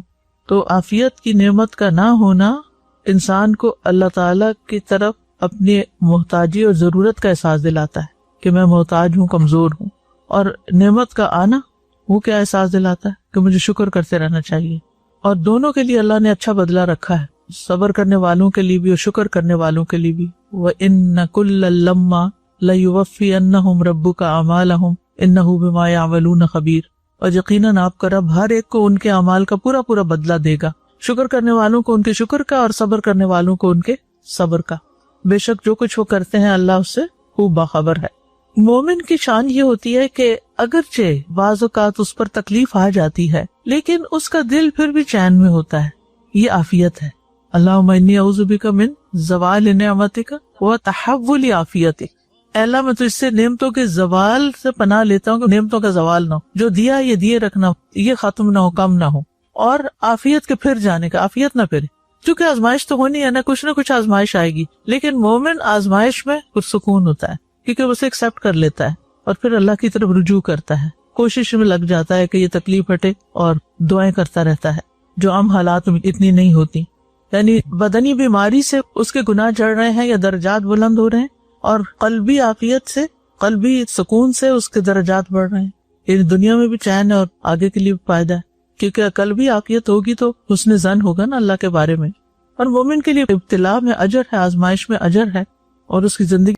[SPEAKER 1] تو عافیت کی نعمت کا نہ ہونا انسان کو اللہ تعالیٰ کی طرف اپنی محتاجی اور ضرورت کا احساس دلاتا ہے کہ میں محتاج ہوں، کمزور ہوں. اور نعمت کا آنا وہ کیا احساس دلاتا ہے کہ مجھے شکر کرتے رہنا چاہیے. اور دونوں کے لیے اللہ نے اچھا بدلہ رکھا ہے، صبر کرنے والوں کے لیے بھی اور شکر کرنے والوں کے لیے بھی. وَإِنَّ كُلًّا لَمَّا لَيُوَفِّيَنَّهُمْ رَبُّكَ أَعْمَالَهُمْ إِنَّهُ بِمَا يَعْمَلُونَ خَبِيرٌ. اور یقیناً آپ کا رب ہر ایک کو ان کے اعمال کا پورا پورا بدلہ دے گا، شکر کرنے والوں کو ان کے شکر کا اور صبر کرنے والوں کو ان کے صبر کا. بے شک جو کچھ وہ کرتے ہیں اللہ اس سے خوب باخبر ہے. مومن کی شان یہ ہوتی ہے کہ اگرچہ بعض اوقات اس پر تکلیف آ جاتی ہے لیکن اس کا دل پھر بھی چین میں ہوتا ہے. یہ عافیت ہے. اللہم انی اعوذ بک من زوال نعمتک و تحول عافیتک. اے اللہ میں تجھ سے نعمتوں کے زوال سے پناہ لیتا ہوں کہ نعمتوں کا زوال نہ ہو، جو دیا یہ دیے رکھنا، یہ ختم نہ ہو، کم نہ ہو. اور عافیت کے پھر جانے کا، عافیت نہ پھرے، کیونکہ آزمائش تو ہونی ہے نا، کچھ نہ کچھ آزمائش آئے گی. لیکن مومن آزمائش میں کچھ سکون ہوتا ہے کیونکہ وہ اسے ایکسپٹ کر لیتا ہے اور پھر اللہ کی طرف رجوع کرتا ہے، کوشش میں لگ جاتا ہے کہ یہ تکلیف ہٹے اور دعائیں کرتا رہتا ہے جو عام حالات میں اتنی نہیں ہوتی. یعنی بدنی بیماری سے اس کے گناہ جڑ رہے ہیں یا درجات بلند ہو رہے ہیں، اور قلبی عافیت سے، قلبی سکون سے اس کے درجات بڑھ رہے ہیں. یعنی دنیا میں بھی چین ہے اور آگے کے لیے بھی فائدہ ہے، کیونکہ قلبی عافیت ہوگی تو حسن ظن ہوگا نا اللہ کے بارے میں. اور مومن کے لیے ابتلاء میں اجر ہے، آزمائش میں اجر ہے، اور اس کی زندگی